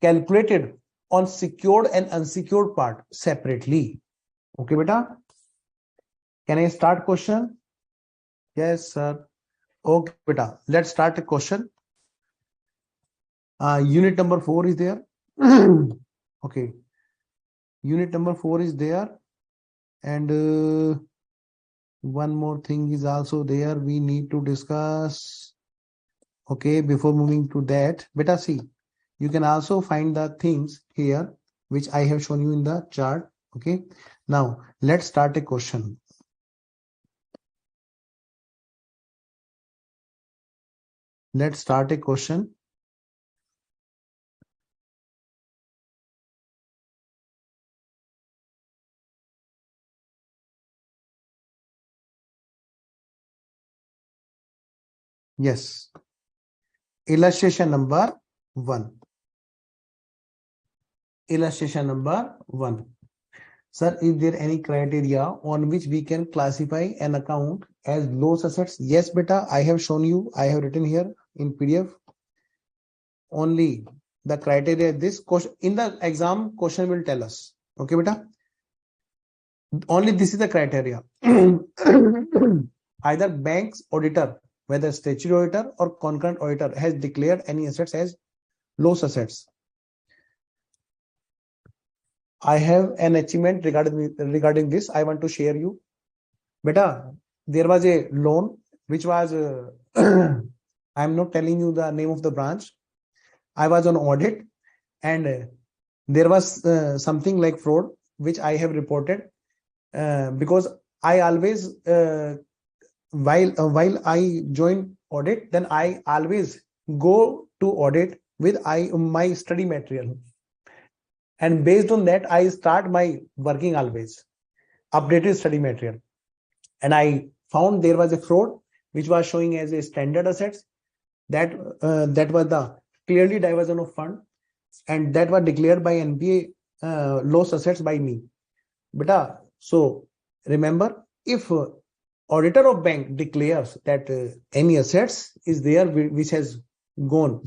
Speaker 1: calculated on secured and unsecured part separately. Okay, beta? Can I start question? Yes, sir. Okay, beta. Let's start a question. Unit number 4 is there. Okay. Unit number 4 is there. And one more thing is also there. We need to discuss. Okay, before moving to that, beta, see, you can also find the things here which I have shown you in the chart. Okay, now let's start a question. Let's start a question. Yes. Illustration number 1. Illustration number 1. Sir, is there any criteria on which we can classify an account as low assets? Yes, beta, I have shown you. I have written here in PDF. Only the criteria, this question in the exam question will tell us. Okay, beta. Only this is the criteria. Either bank's auditor, whether statutory auditor or concurrent auditor, has declared any assets as low assets. I have an achievement regarding this. I want to share you. Beta, there was a loan which was I am not telling you the name of the branch. I was on audit, and there was something like fraud which I have reported because I always while I join audit, then I always go to audit with my study material, and based on that I start my working always updated study material, and I found there was a fraud which was showing as a standard assets that was the clearly diversion of fund, and that was declared by NPA loss assets by me. Beta, so remember, if auditor of bank declares that any assets is there which has gone,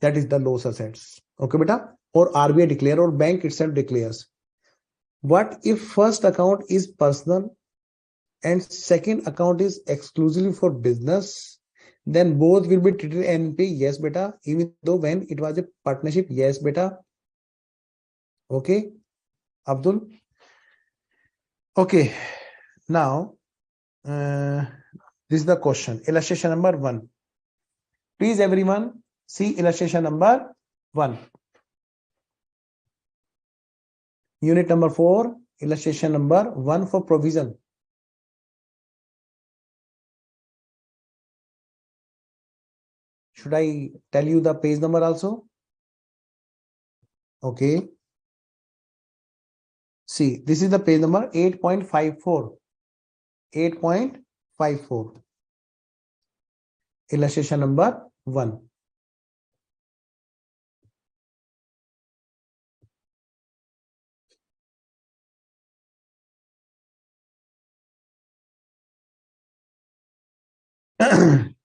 Speaker 1: that is the loss assets. Okay, beta, or RBI declare or bank itself declares. What if first account is personal and second account is exclusively for business? Then both will be treated NP. Yes, beta. Even though when it was a partnership, yes, beta. Okay, Abdul. Okay, now this is the question. Illustration number 1. Please, everyone, see illustration number 1. Unit number 4, illustration number 1 for provision. Should I tell you the page number also? Okay. See, this is the page number 8.54. 8.54. Illustration number 1.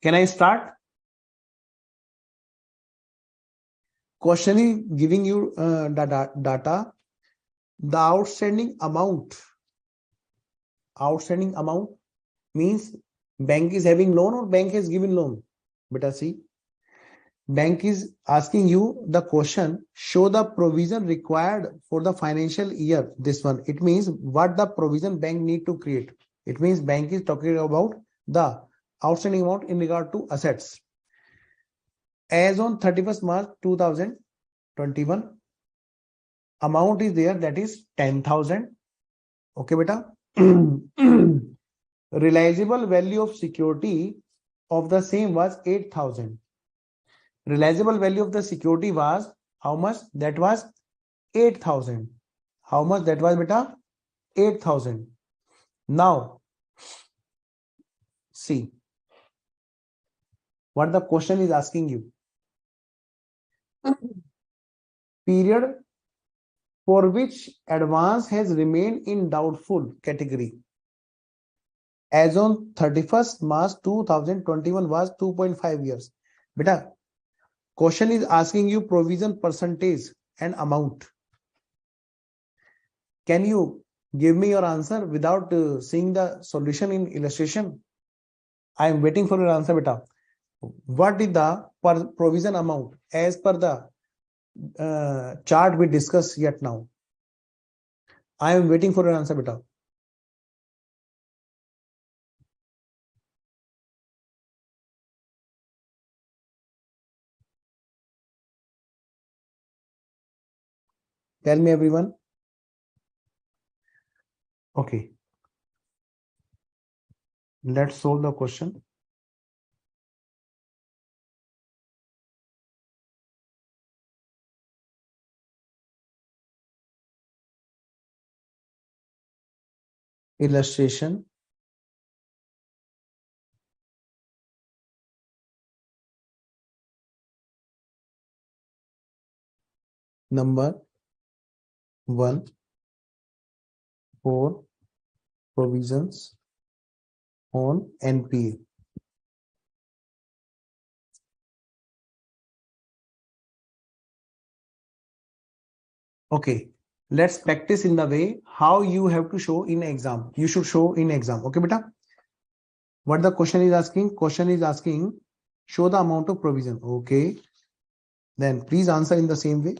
Speaker 1: Can I start? Question is giving you data. The outstanding amount means bank is having loan or bank has given loan. Beta, see, bank is asking you the question, show the provision required for the financial year. This one, it means what the provision bank need to create. It means bank is talking about the outstanding amount in regard to assets. As on 31st March 2021, amount is there, that is 10,000. Okay, beta. Realizable value of security of the same was 8,000. Realizable value of the security was how much? That was 8,000. How much that was, beta? 8,000. Now, see what the question is asking you. Period for which advance has remained in doubtful category. as on 31st March 2021 was 2.5 years. Beta, question is asking you provision percentage and amount. Can you give me your answer without seeing the solution in illustration? I am waiting for your answer, beta. What is the provision amount as per the chart we discussed yet now? I am waiting for your answer, beta. Tell me, everyone. Okay. Let's solve the question. Illustration. Number 1 for provisions on NPA. Okay, let's practice in the way how you have to show in exam. You should show in exam. Okay, beta. What the question is asking? Question is asking, show the amount of provision. Okay. Then please answer in the same way.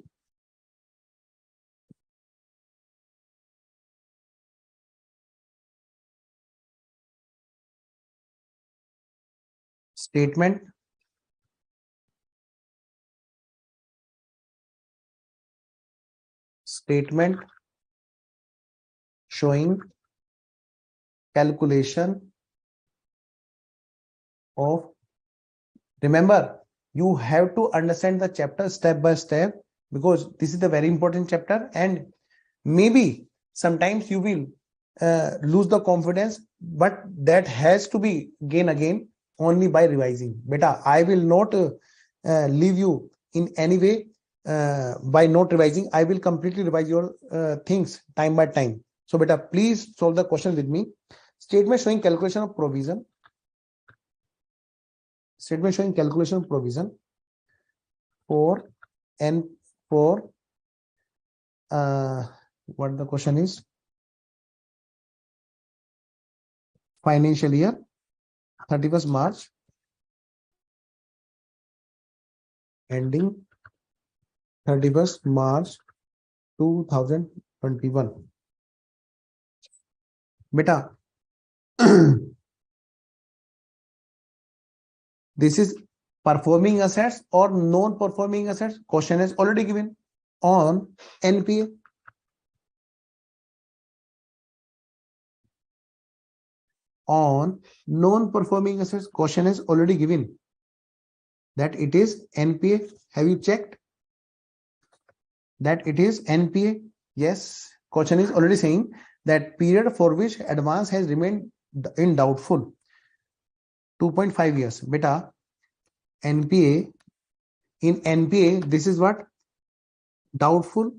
Speaker 1: Statement. Statement showing calculation of, remember, you have to understand the chapter step by step because this is the very important chapter, and maybe sometimes you will lose the confidence, but that has to be gained again only by revising. Beta, I will not leave you in any way by not revising. I will completely revise your things time by time. So beta, please solve the question with me. Statement showing calculation of provision. Statement showing calculation of provision for and for what the question is, financial year 31st March ending 31st March 2021. Beta, this is performing assets or non-performing assets. Question is already given on NPA. On non-performing assets, question is already given that it is NPA. Have you checked that it is NPA? Yes. Question is already saying that period for which advance has remained in doubtful 2.5 years. Beta, NPA, in NPA, this is what? Doubtful.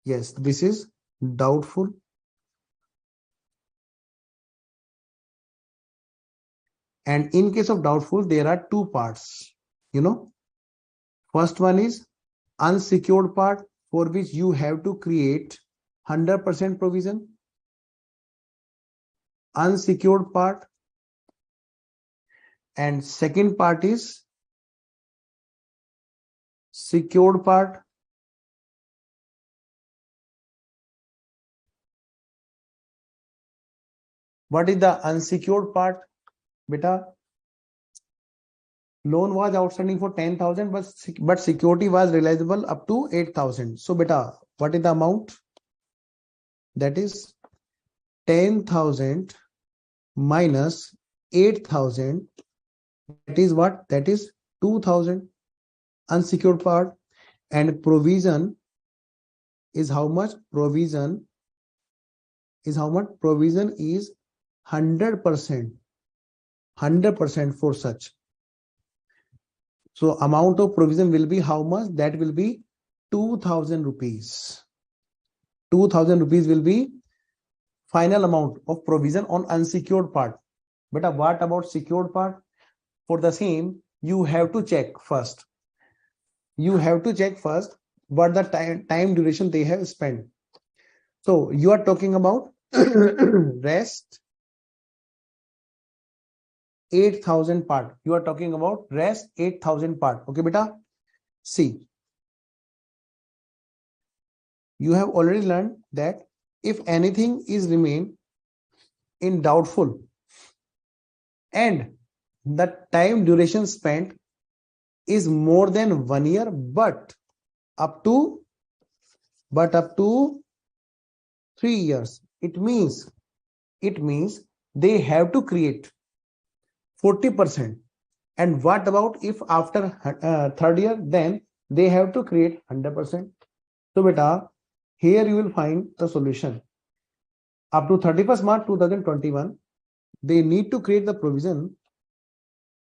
Speaker 1: Yes, this is doubtful. And in case of doubtful, there are two parts. You know, first one is unsecured part, for which you have to create 100% provision. Unsecured part. And second part is secured part. What is the unsecured part? Beta, loan was outstanding for 10,000, but security was realizable up to 8,000. So beta, what is the amount? That is 10,000 minus 8,000. That is what? That is 2,000. Unsecured part. And provision is how much? Provision is how much? Provision is 100%. 100% for such. So amount of provision will be how much? That will be 2,000 rupees. 2,000 rupees will be final amount of provision on unsecured part. But what about secured part? For the same, you have to check first. You have to check first what the time duration they have spent. So you are talking about rest 8,000 part. You are talking about rest 8,000 part. Okay, beta. See, you have already learned that if anything is remain in doubtful and the time duration spent is more than 1 year, but up to 3 years, it means they have to create 40%. And what about if after third year, then they have to create 100%. So beta, here you will find the solution. Up to 31st March 2021, they need to create the provision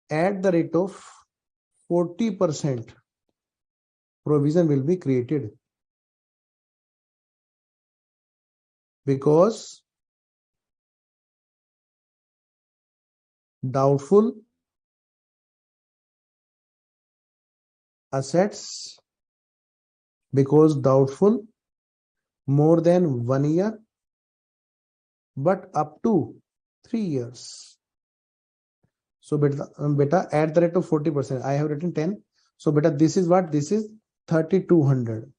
Speaker 1: at the rate of 40%. Provision will be created because doubtful assets, because doubtful more than 1 year, but up to 3 years. So beta at the rate of 40%, I have written 10. So beta, this is what? This is 3,200.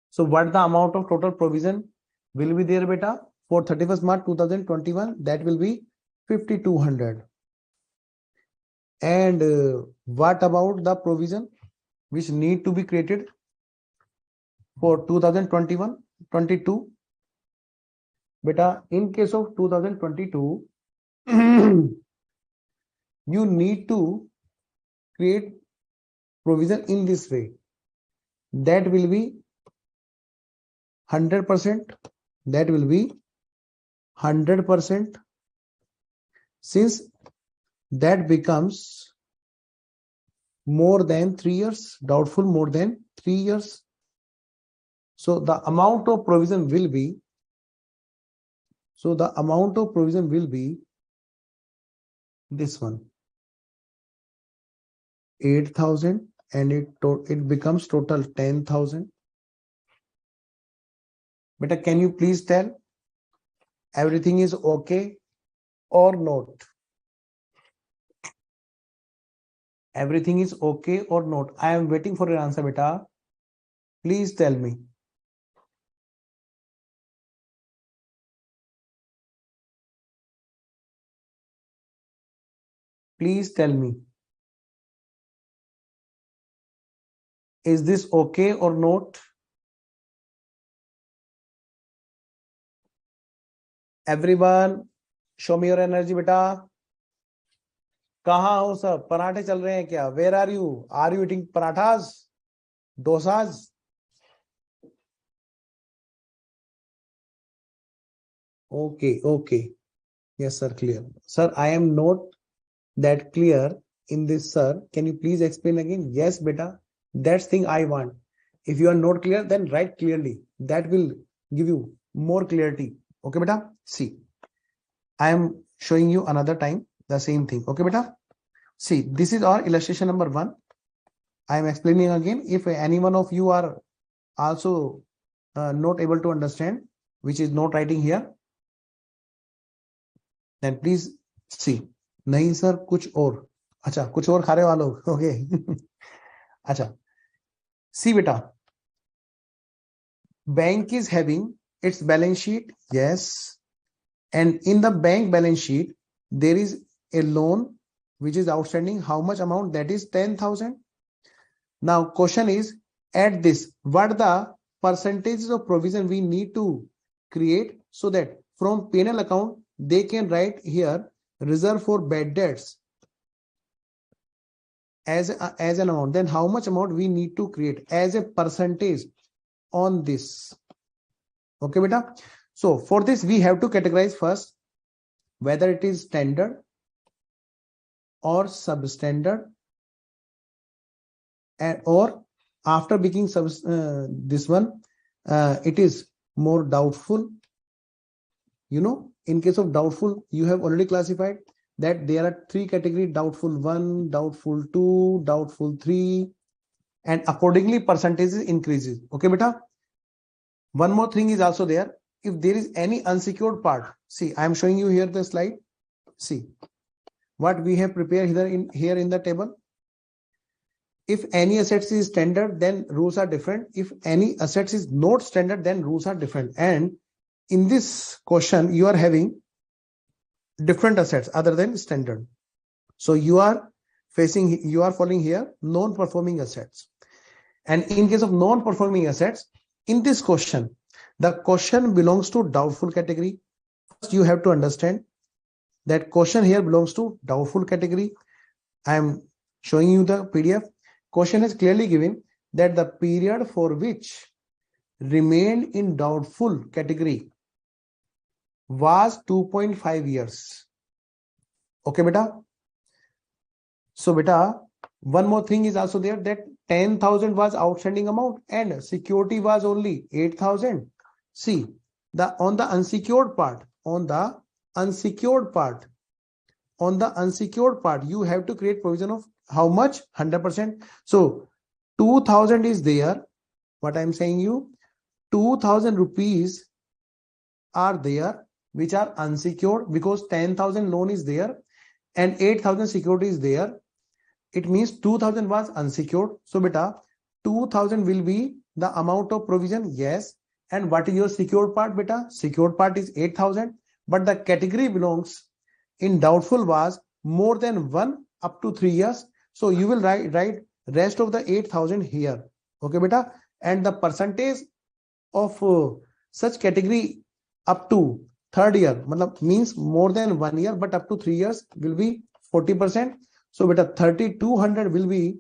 Speaker 1: So what the amount of total provision will be there, beta, for 31st March 2021? That will be 5,200. And what about the provision which need to be created for 2021-22? Beta, in case of 2022, you need to create provision in this way. That will be 100%. That will be 100%. Since that becomes more than 3 years, doubtful more than 3 years. So the amount of provision will be, this one, 8,000, and it becomes total 10,000. But can you please tell everything is okay or not? Everything is okay or not? I am waiting for your answer, beta. Please tell me. Please tell me. Is this okay or not? Everyone, show me your energy, beta. कहाँ हो सब? पराठे चल रहे हैं क्या? Where are you? Are you eating parathas? Dosas? Okay. Yes, sir, clear. Sir, I am not that clear in this, sir. Can you please explain again? Yes, beta. That's thing I want. If you are not clear, then write clearly. That will give you more clarity. Okay, beta? See, I am showing you another time the same thing. Okay, beta? See, this is our illustration number 1. I am explaining again. If any one of you are also not able to understand, which is not writing here, then please see. नहीं sir, कुछ और. अच्छा, कुछ और खा रहे हो लोग. Okay. अच्छा. See, beta. Bank is having its balance sheet. Yes. And in the bank balance sheet, there is a loan which is outstanding. How much amount? That is 10,000. Now, question is, at this, what the percentages of provision we need to create so that from P&L account, they can write here reserve for bad debts as an amount. Then how much amount we need to create as a percentage on this? Okay, beta. So for this, we have to categorize first whether it is standard or substandard, and or after being this one, it is more doubtful. In case of doubtful, you have already classified that there are three categories: doubtful 1, doubtful 2, doubtful 3, and accordingly percentages increases. Okay, beta. One more thing is also there. If there is any unsecured part, see, I am showing you here the slide. See what we have prepared here in the table. If any assets is standard, then rules are different. If any assets is not standard, then rules are different. And in this question, you are having different assets other than standard. So you are following here non-performing assets. And in case of non-performing assets, in this question, the question belongs to doubtful category. First, you have to understand that question here belongs to doubtful category. I am showing you the PDF. Question is clearly given that the period for which remained in doubtful category was 2.5 years. Okay, beta. So, beta, one more thing is also there, that 10,000 was outstanding amount and security was only 8,000. See, on the unsecured part, you have to create provision of how much? 100%. So 2,000 is there. What I'm saying you, 2,000 rupees are there which are unsecured, because 10,000 loan is there and 8,000 security is there. It means 2,000 was unsecured. So beta, 2,000 will be the amount of provision. Yes. And what is your secured part, beta? Secured part is 8,000. But the category belongs in doubtful was more than 1 up to 3 years. So you will write rest of the 8,000 here. Okay, beta. And the percentage of such category up to third year means more than 1 year, but up to 3 years will be 40%. So beta, 3,200 will be,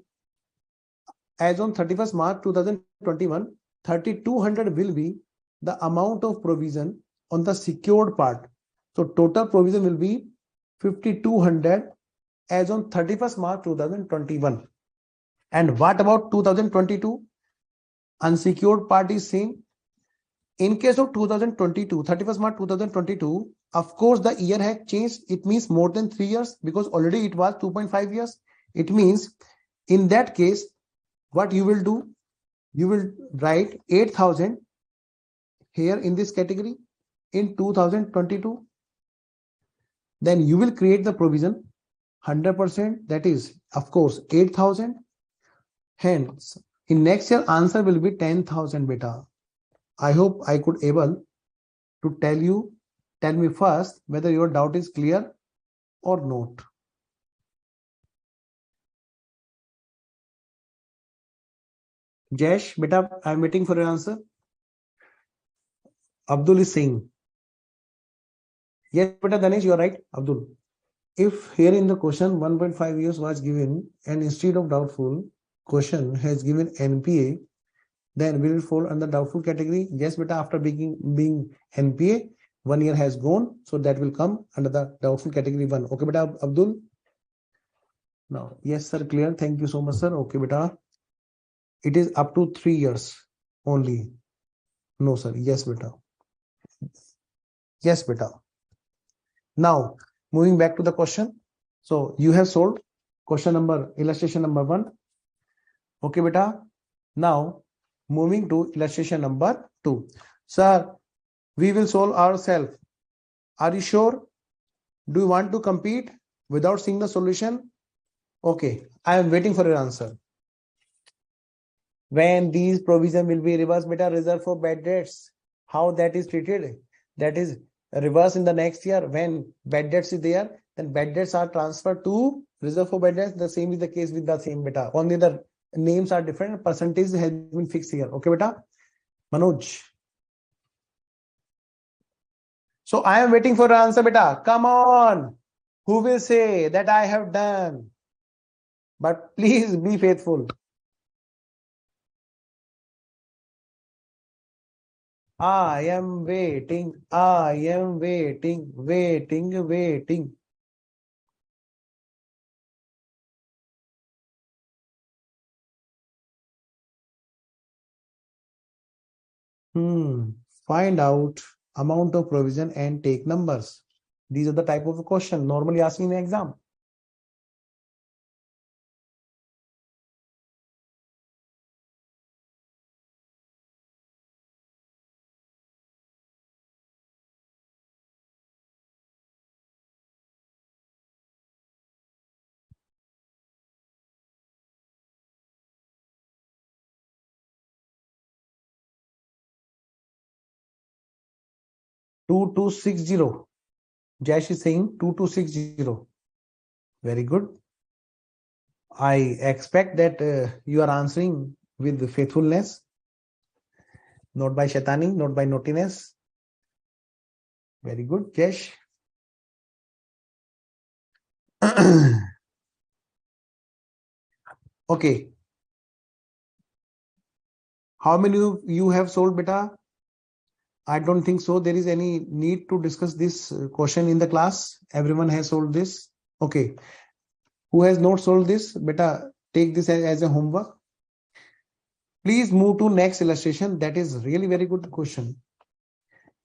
Speaker 1: as on 31st March 2021, 3,200 will be the amount of provision on the secured part. So total provision will be 5,200 as on 31st March 2021. And what about 2022? Unsecured part is same. In case of 2022, 31st March 2022, of course, the year has changed. It means more than 3 years, because already it was 2.5 years. It means in that case, what you will do, you will write 8,000 here in this category in 2022. Then you will create the provision 100%, that is, of course, 8,000. Hence, in next year, answer will be 10,000 beta. I hope I could able to tell me first whether your doubt is clear or not. Jesh, beta, I'm waiting for your answer. Abdul is saying. Yes, beta, Danesh, you are right, Abdul. If here in the question 1.5 years was given and instead of doubtful, question has given NPA, then will it fall under doubtful category? Yes, beta, after being NPA, 1 year has gone, so that will come under the doubtful category 1. Okay, beta, Abdul? Now, yes, sir, clear. Thank you so much, sir. Okay, beta. It is up to 3 years only. No, sir. Yes, beta. Yes, beta. Now, moving back to the question. So, you have solved illustration number 1. Okay, beta. Now, moving to illustration number 2. Sir, we will solve ourselves. Are you sure? Do you want to compete without seeing the solution? Okay, I am waiting for your answer. When these provision will be reversed, beta, reserve for bad debts, how that is treated? That is reversed in the next year. When bad debts is there, then bad debts are transferred to reserve for bad debts. The same is the case with the same beta. Only the names are different. Percentage has been fixed here. Okay, beta. Manoj. So I am waiting for your answer, beta. Come on. Who will say that I have done? But please be faithful. I am waiting. I am waiting. Waiting. Find out amount of provision and take numbers. These are the type of question normally asking in the exam. Two two six zero. Jash is saying 2260. Very good. I expect that you are answering with faithfulness, not by shaitani, not by naughtiness. Very good, Jash. Okay. How many of you have solved, beta? I don't think so. There is any need to discuss this question in the class. Everyone has solved this. Okay. Who has not solved this? Beta, take this as a homework. Please move to next illustration. That is really very good question.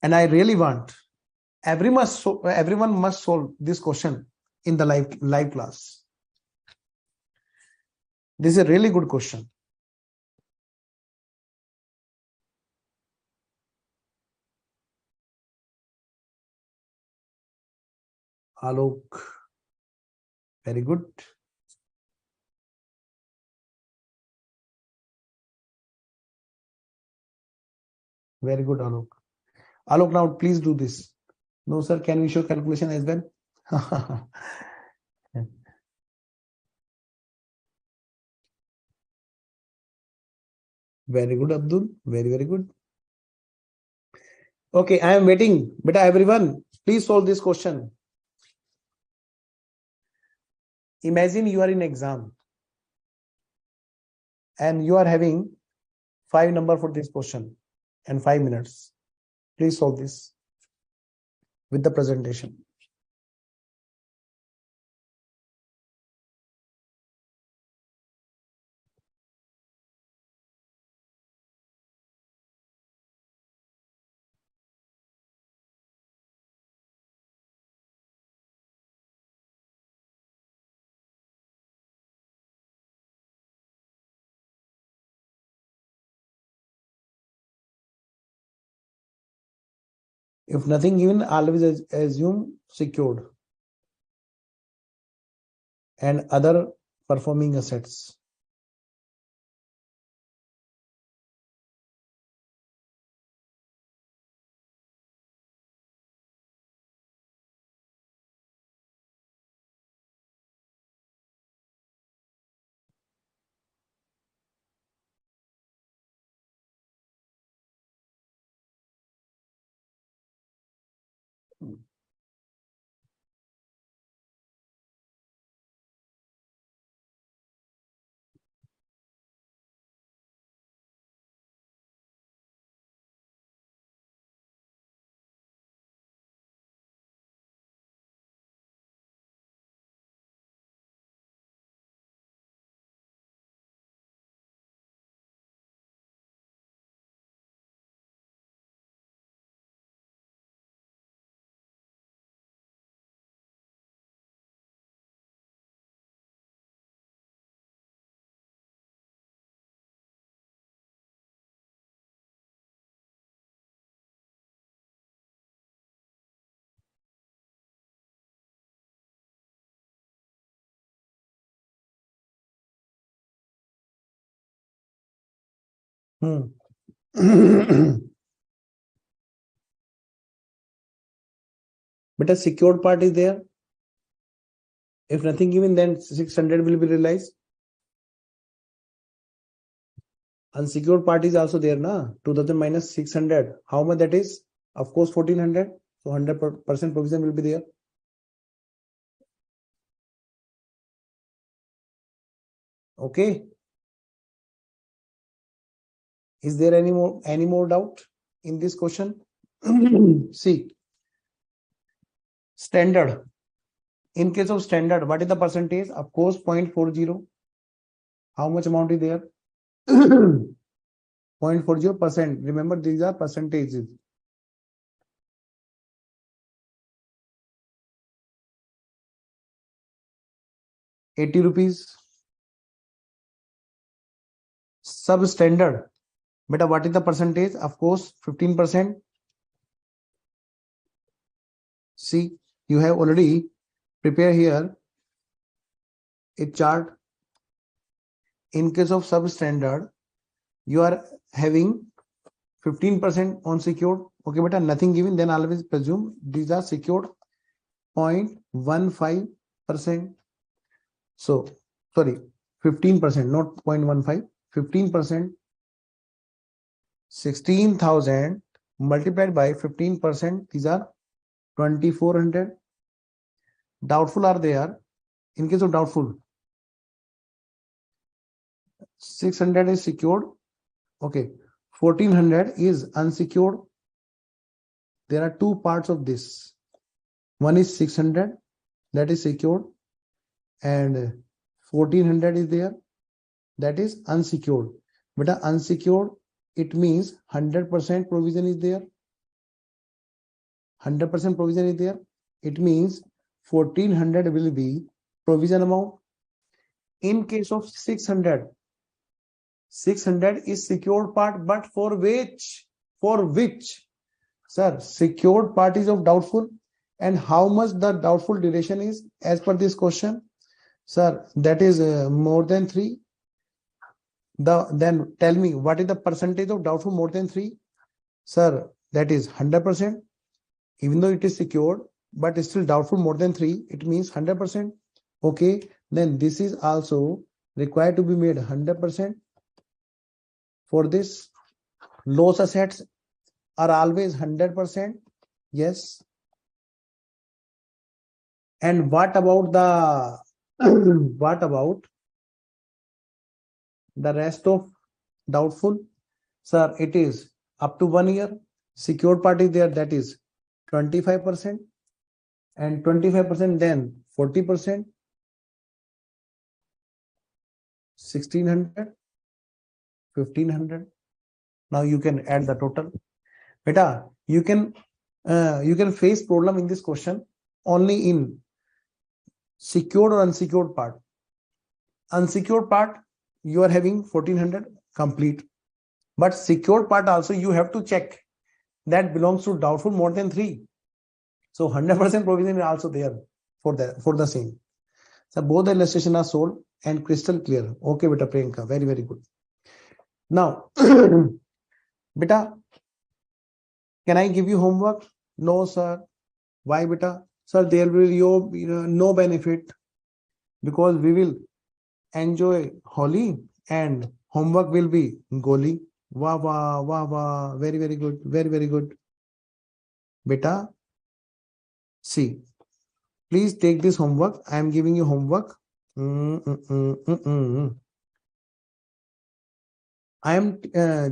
Speaker 1: And I really want everyone must solve this question in the live class. This is a really good question. Alok, very good. Very good, Alok. Alok, now please do this. No, sir, can we show calculation as well? Very good, Abdul. Very, very good. Okay, I am waiting. Beta, everyone, please solve this question. Imagine you are in exam and you are having 5 number for this question and 5 minutes. Please solve this with the presentation. If nothing given, always assume secured and other performing assets. But a secured part is there. If nothing given, then 600 will be realized. Unsecured part is also there, na? 2000 minus 600. How much that is? Of course, 1400. So 100% provision will be there. Okay. Is there any more doubt in this question? See, standard. In case of standard, what is the percentage? Of course, 0.40. How much amount is there? 0.40%. Remember, these are percentages. 80 rupees. Substandard, beta, what is the percentage? Of course 15%. See, you have already prepared here a chart. In case of substandard, you are having 15% on secured. Okay, beta, nothing given, then always presume these are secured. 0.15%. So sorry, 15%, not 0.15, 15%. 16,000 multiplied by 15%, these are 2,400. Doubtful are there. In case of doubtful, 600 is secured. Okay, 1,400 is unsecured. There are two parts of this. One is 600, that is secured, and 1,400 is there, that is unsecured. But unsecured, it means 100% provision is there. 100% provision is there. It means 1,400 will be provision amount. In case of 600, 600 is secured part, but for which? For which? Sir, secured part is of doubtful. And how much the doubtful duration is as per this question? Sir, that is more than 3. Then tell me, what is the percentage of doubtful more than 3? Sir, that is 100%. Even though it is secured, but still doubtful more than 3, it means 100%. Okay, then this is also required to be made 100%. For this, loss assets are always 100%. Yes. And what about the what about the rest of doubtful? Sir, it is up to 1 year. Secured part is there, that is 25%, and 25%, then 40%, 1,600, 1,500. Now you can add the total. Beta, you can face problem in this question only in secured or unsecured part. Unsecured part, you are having 1,400 complete, but secured part also you have to check that belongs to doubtful more than 3. So 100% provision is also there for the same. So both the illustration are sold and crystal clear. Okay, beta Priyanka, very good. Now, beta, can I give you homework? No, sir. Why, beta? Sir, there will be no benefit, because we will enjoy Holi and homework will be Goli. Wow, wow, wow, wow. Very good. Very good. Beta, see, please take this homework. I am giving you homework. I am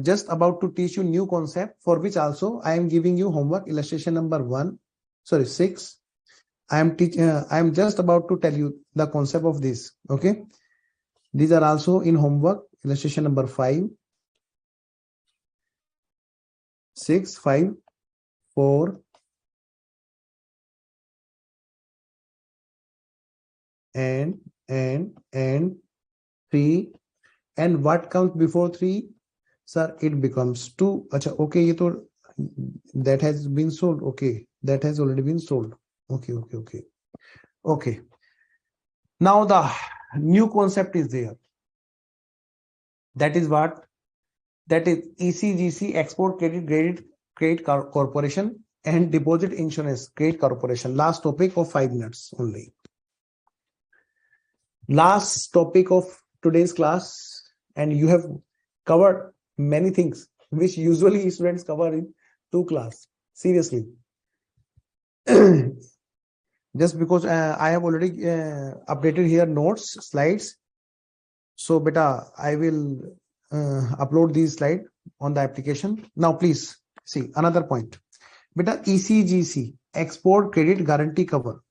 Speaker 1: just about to teach you new concept, for which also I am giving you homework, illustration number 6. I am just about to tell you the concept of this. Okay, these are also in homework, illustration number 5, 6, 5, 4, and 3. And what comes before 3? Sir, it becomes 2. Acha, okay, that has been sold. Okay, that has already been sold. Okay. Now the new concept is there. That is what? That is ECGC, Export Credit Corporation, and Deposit Insurance Credit Corporation. Last topic of 5 minutes only. Last topic of today's class, and you have covered many things which usually students cover in 2 class. Seriously. Just because I have already updated here notes, slides. So beta, I will upload these slides on the application. Now please see another point. Beta, ECGC, Export Credit Guarantee Cover.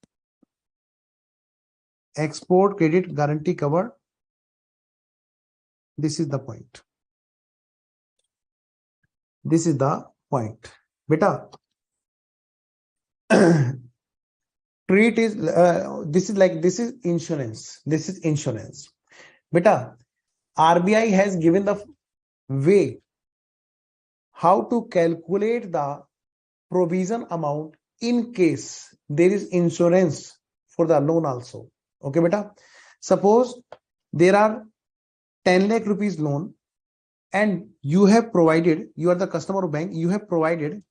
Speaker 1: Export Credit Guarantee Cover. This is the point. This is the point. Beta, credit is this is insurance. This is insurance. Beta, RBI has given the way how to calculate the provision amount in case there is insurance for the loan also. Okay, beta. Suppose there are 10 lakh rupees loan and you have provided, you are the customer of bank, you have provided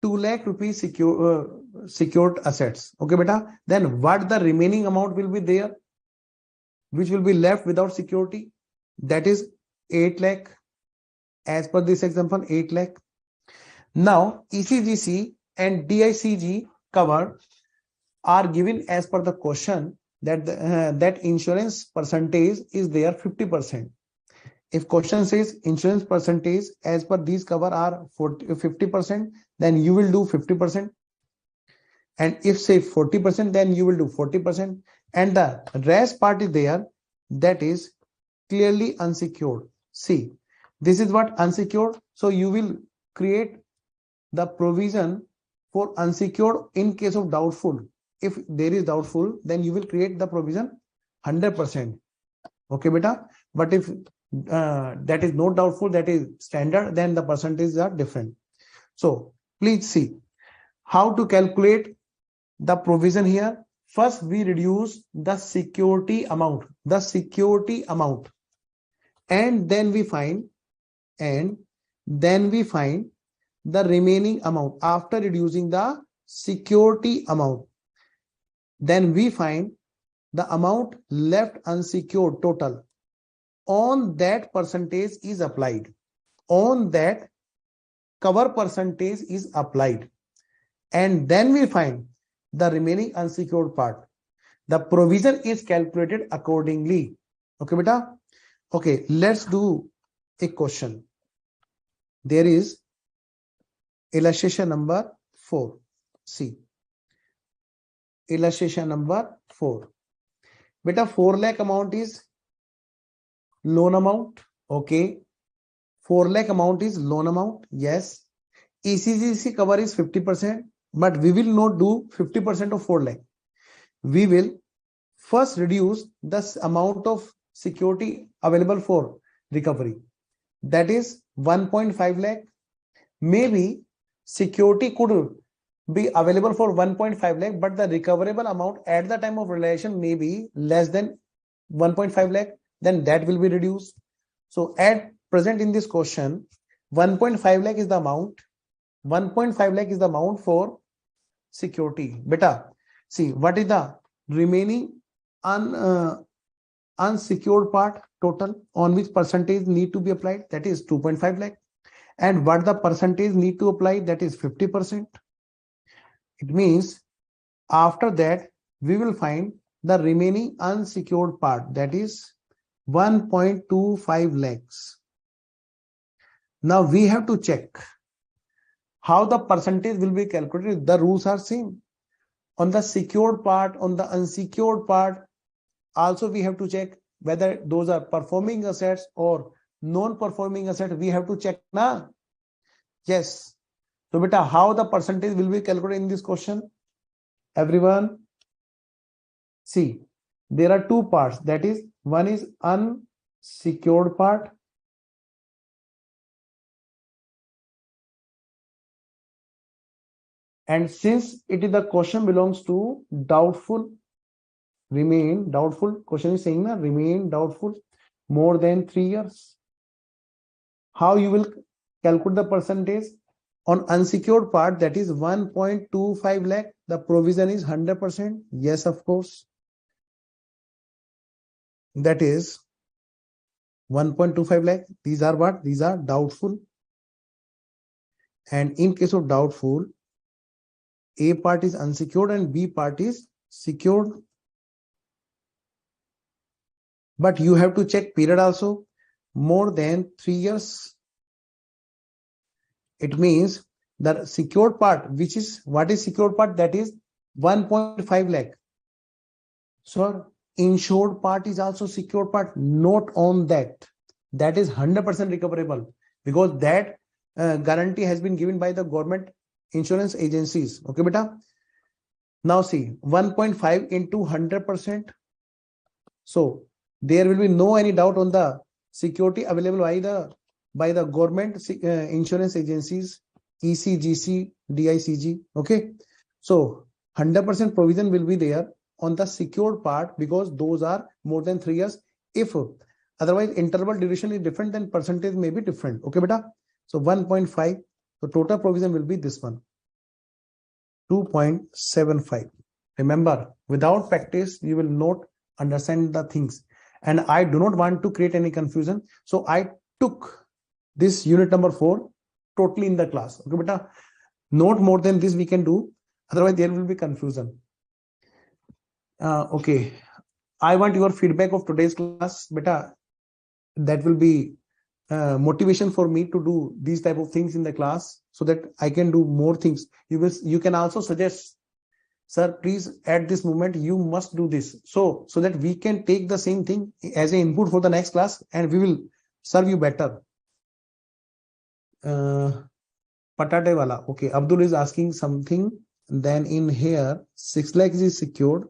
Speaker 1: 2 lakh rupees secured assets. Okay, beta. Then what the remaining amount will be there, which will be left without security? That is 8 lakh. As per this example, 8 lakh. Now, ECGC and DICG cover are given as per the question that that insurance percentage is there 50%. If question says insurance percentage as per these cover are 50%, then you will do 50%. And if say 40%, then you will do 40%. And the rest part is there, that is clearly unsecured. See, this is what unsecured. So you will create the provision for unsecured in case of doubtful. If there is doubtful, then you will create the provision 100%. Okay, beta. But if that is not doubtful, that is standard, then the percentages are different. So please see how to calculate the provision here. First, we reduce the security amount, and then we find the remaining amount. After reducing the security amount, then we find the amount left unsecured total. On that percentage is applied. On that cover percentage is applied. And then we find the remaining unsecured part. The provision is calculated accordingly. Okay, beta? Okay, let's do a question. There is illustration number 4. See. Illustration number 4. Beta, 4 lakh amount is loan amount. Okay. 4 lakh amount is loan amount. Yes. ECGC cover is 50%, but we will not do 50% of 4 lakh. We will first reduce the amount of security available for recovery. That is 1.5 lakh. Maybe security could be available for 1.5 lakh, but the recoverable amount at the time of realization may be less than 1.5 lakh. Then that will be reduced. So at present in this question, 1.5 lakh is the amount. 1.5 lakh is the amount for security. Beta, see what is the remaining unsecured part total on which percentage need to be applied? That is 2.5 lakh. And what the percentage need to apply? That is 50%. It means after that we will find the remaining unsecured part, that is 1.25 lakhs. Now we have to check how the percentage will be calculated. The rules are same. On the secured part, on the unsecured part, also we have to check whether those are performing assets or non-performing assets. We have to check now. Yes. So beta, how the percentage will be calculated in this question? Everyone, see, there are two parts. That is, one is unsecured part. And since it is the question belongs to doubtful, remain doubtful. Question is saying that remain doubtful more than 3 years. How you will calculate the percentage? On unsecured part, that is 1.25 lakh, the provision is 100%. Yes, of course. That is 1.25 lakh. These are what? These are doubtful. And in case of doubtful, A part is unsecured and B part is secured. But you have to check period also. More than 3 years. It means the secured part, which is what is secured part? That is 1.5 lakh. So insured part is also secured part. Note on that. That is 100% recoverable because that guarantee has been given by the government insurance agencies. Okay, beta. Now see 1.5 into 100%. So there will be no any doubt on the security available by the government insurance agencies, ECGC, DICG. Okay. So 100% provision will be there on the secured part because those are more than 3 years. If otherwise interval duration is different, then percentage may be different. Okay, beta. So 1.5. So total provision will be this one, 2.75. Remember, without practice, you will not understand the things. And I do not want to create any confusion. So I took this unit number 4 totally in the class. Okay, beta. Not more than this we can do. Otherwise, there will be confusion. Okay. I want your feedback of today's class, beta. That will be motivation for me to do these type of things in the class so that I can do more things. You can also suggest, sir, please at this moment you must do this, so that we can take the same thing as an input for the next class and we will serve you better. Patate wala. Okay, Abdul is asking something. Then in here 6 lakh is secured.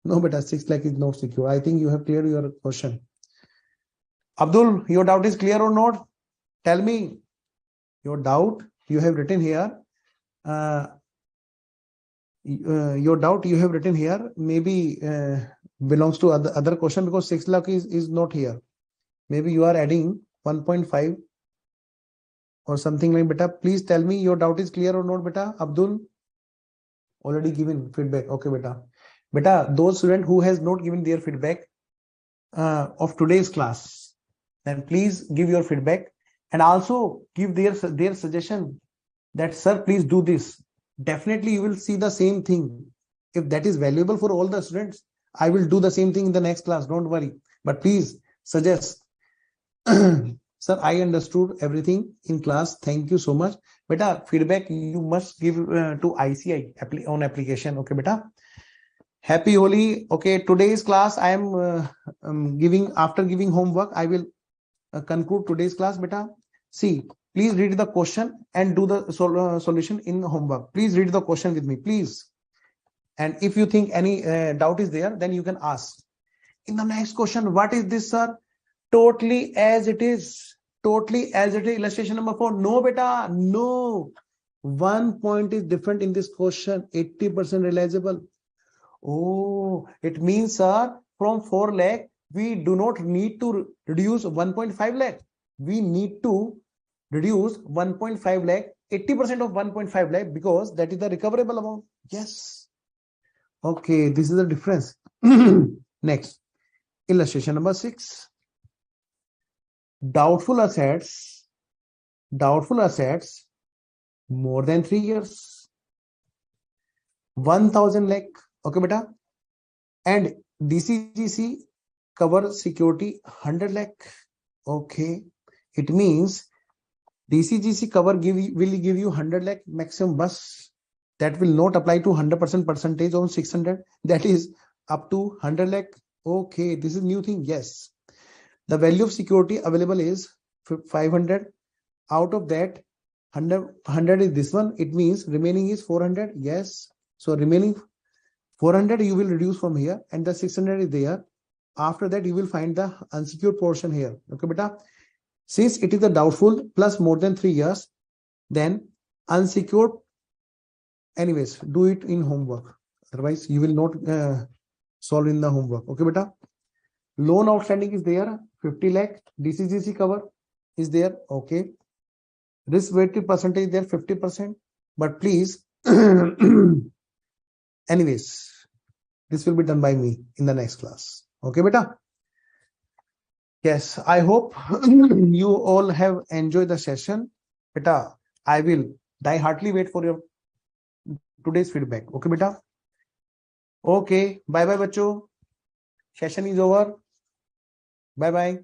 Speaker 1: No, beta, 6 lakh is not secure. I think you have cleared your question. Abdul, your doubt is clear or not? Tell me your doubt. You have written here. Your doubt you have written here maybe belongs to other question because 6 lakh is not here. Maybe you are adding 1.5 or something like beta. Please tell me your doubt is clear or not, beta. Abdul, already given feedback. Okay, beta. Beta, those students who has not given their feedback of today's class, then please give your feedback and also give their suggestion that, sir, please do this. Definitely you will see the same thing. If that is valuable for all the students, I will do the same thing in the next class. Don't worry. But please suggest. Sir, I understood everything in class. Thank you so much. Beta, feedback you must give to ICI on application. Okay, beta. Happy Holi. Okay, today's class I am giving, after giving homework, I will conclude today's class, beta. See, please read the question and do the solution in homework. Please read the question with me, please. And if you think any doubt is there, then you can ask. In the next question, what is this, sir? Totally as it is. Totally as it is. Illustration number 4. No, beta. No. One point is different in this question. 80% realizable. Oh, it means, sir, from 4 lakh, we do not need to reduce 1.5 lakh. We need to reduce 1.5 lakh, 80% of 1.5 lakh because that is the recoverable amount. Yes. Okay, this is the difference. Next, illustration number 6. Doubtful assets more than 3 years. 1,000 lakh. Okay, beta. And DCGC cover security 100 lakh. Okay. It means DCGC cover will give you 100 lakh maximum bus. That will not apply to 100% percentage on 600. That is up to 100 lakh. Okay. This is new thing. Yes. The value of security available is 500. Out of that, 100 is this one. It means remaining is 400. Yes. So remaining 400 you will reduce from here and the 600 is there. After that, you will find the unsecured portion here. Okay, beta. Since it is a doubtful plus more than 3 years, then unsecured, anyways, do it in homework. Otherwise, you will not solve in the homework. Okay, beta. Loan outstanding is there, 50 lakh. DCGC cover is there. Okay. Risk weighted percentage there, 50%. But please, anyways, this will be done by me in the next class. Okay, beta. Yes, I hope you all have enjoyed the session. Beta, I will die heartily wait for your today's feedback. Okay, beta. Okay, bye bye, bacho. Session is over. Bye bye.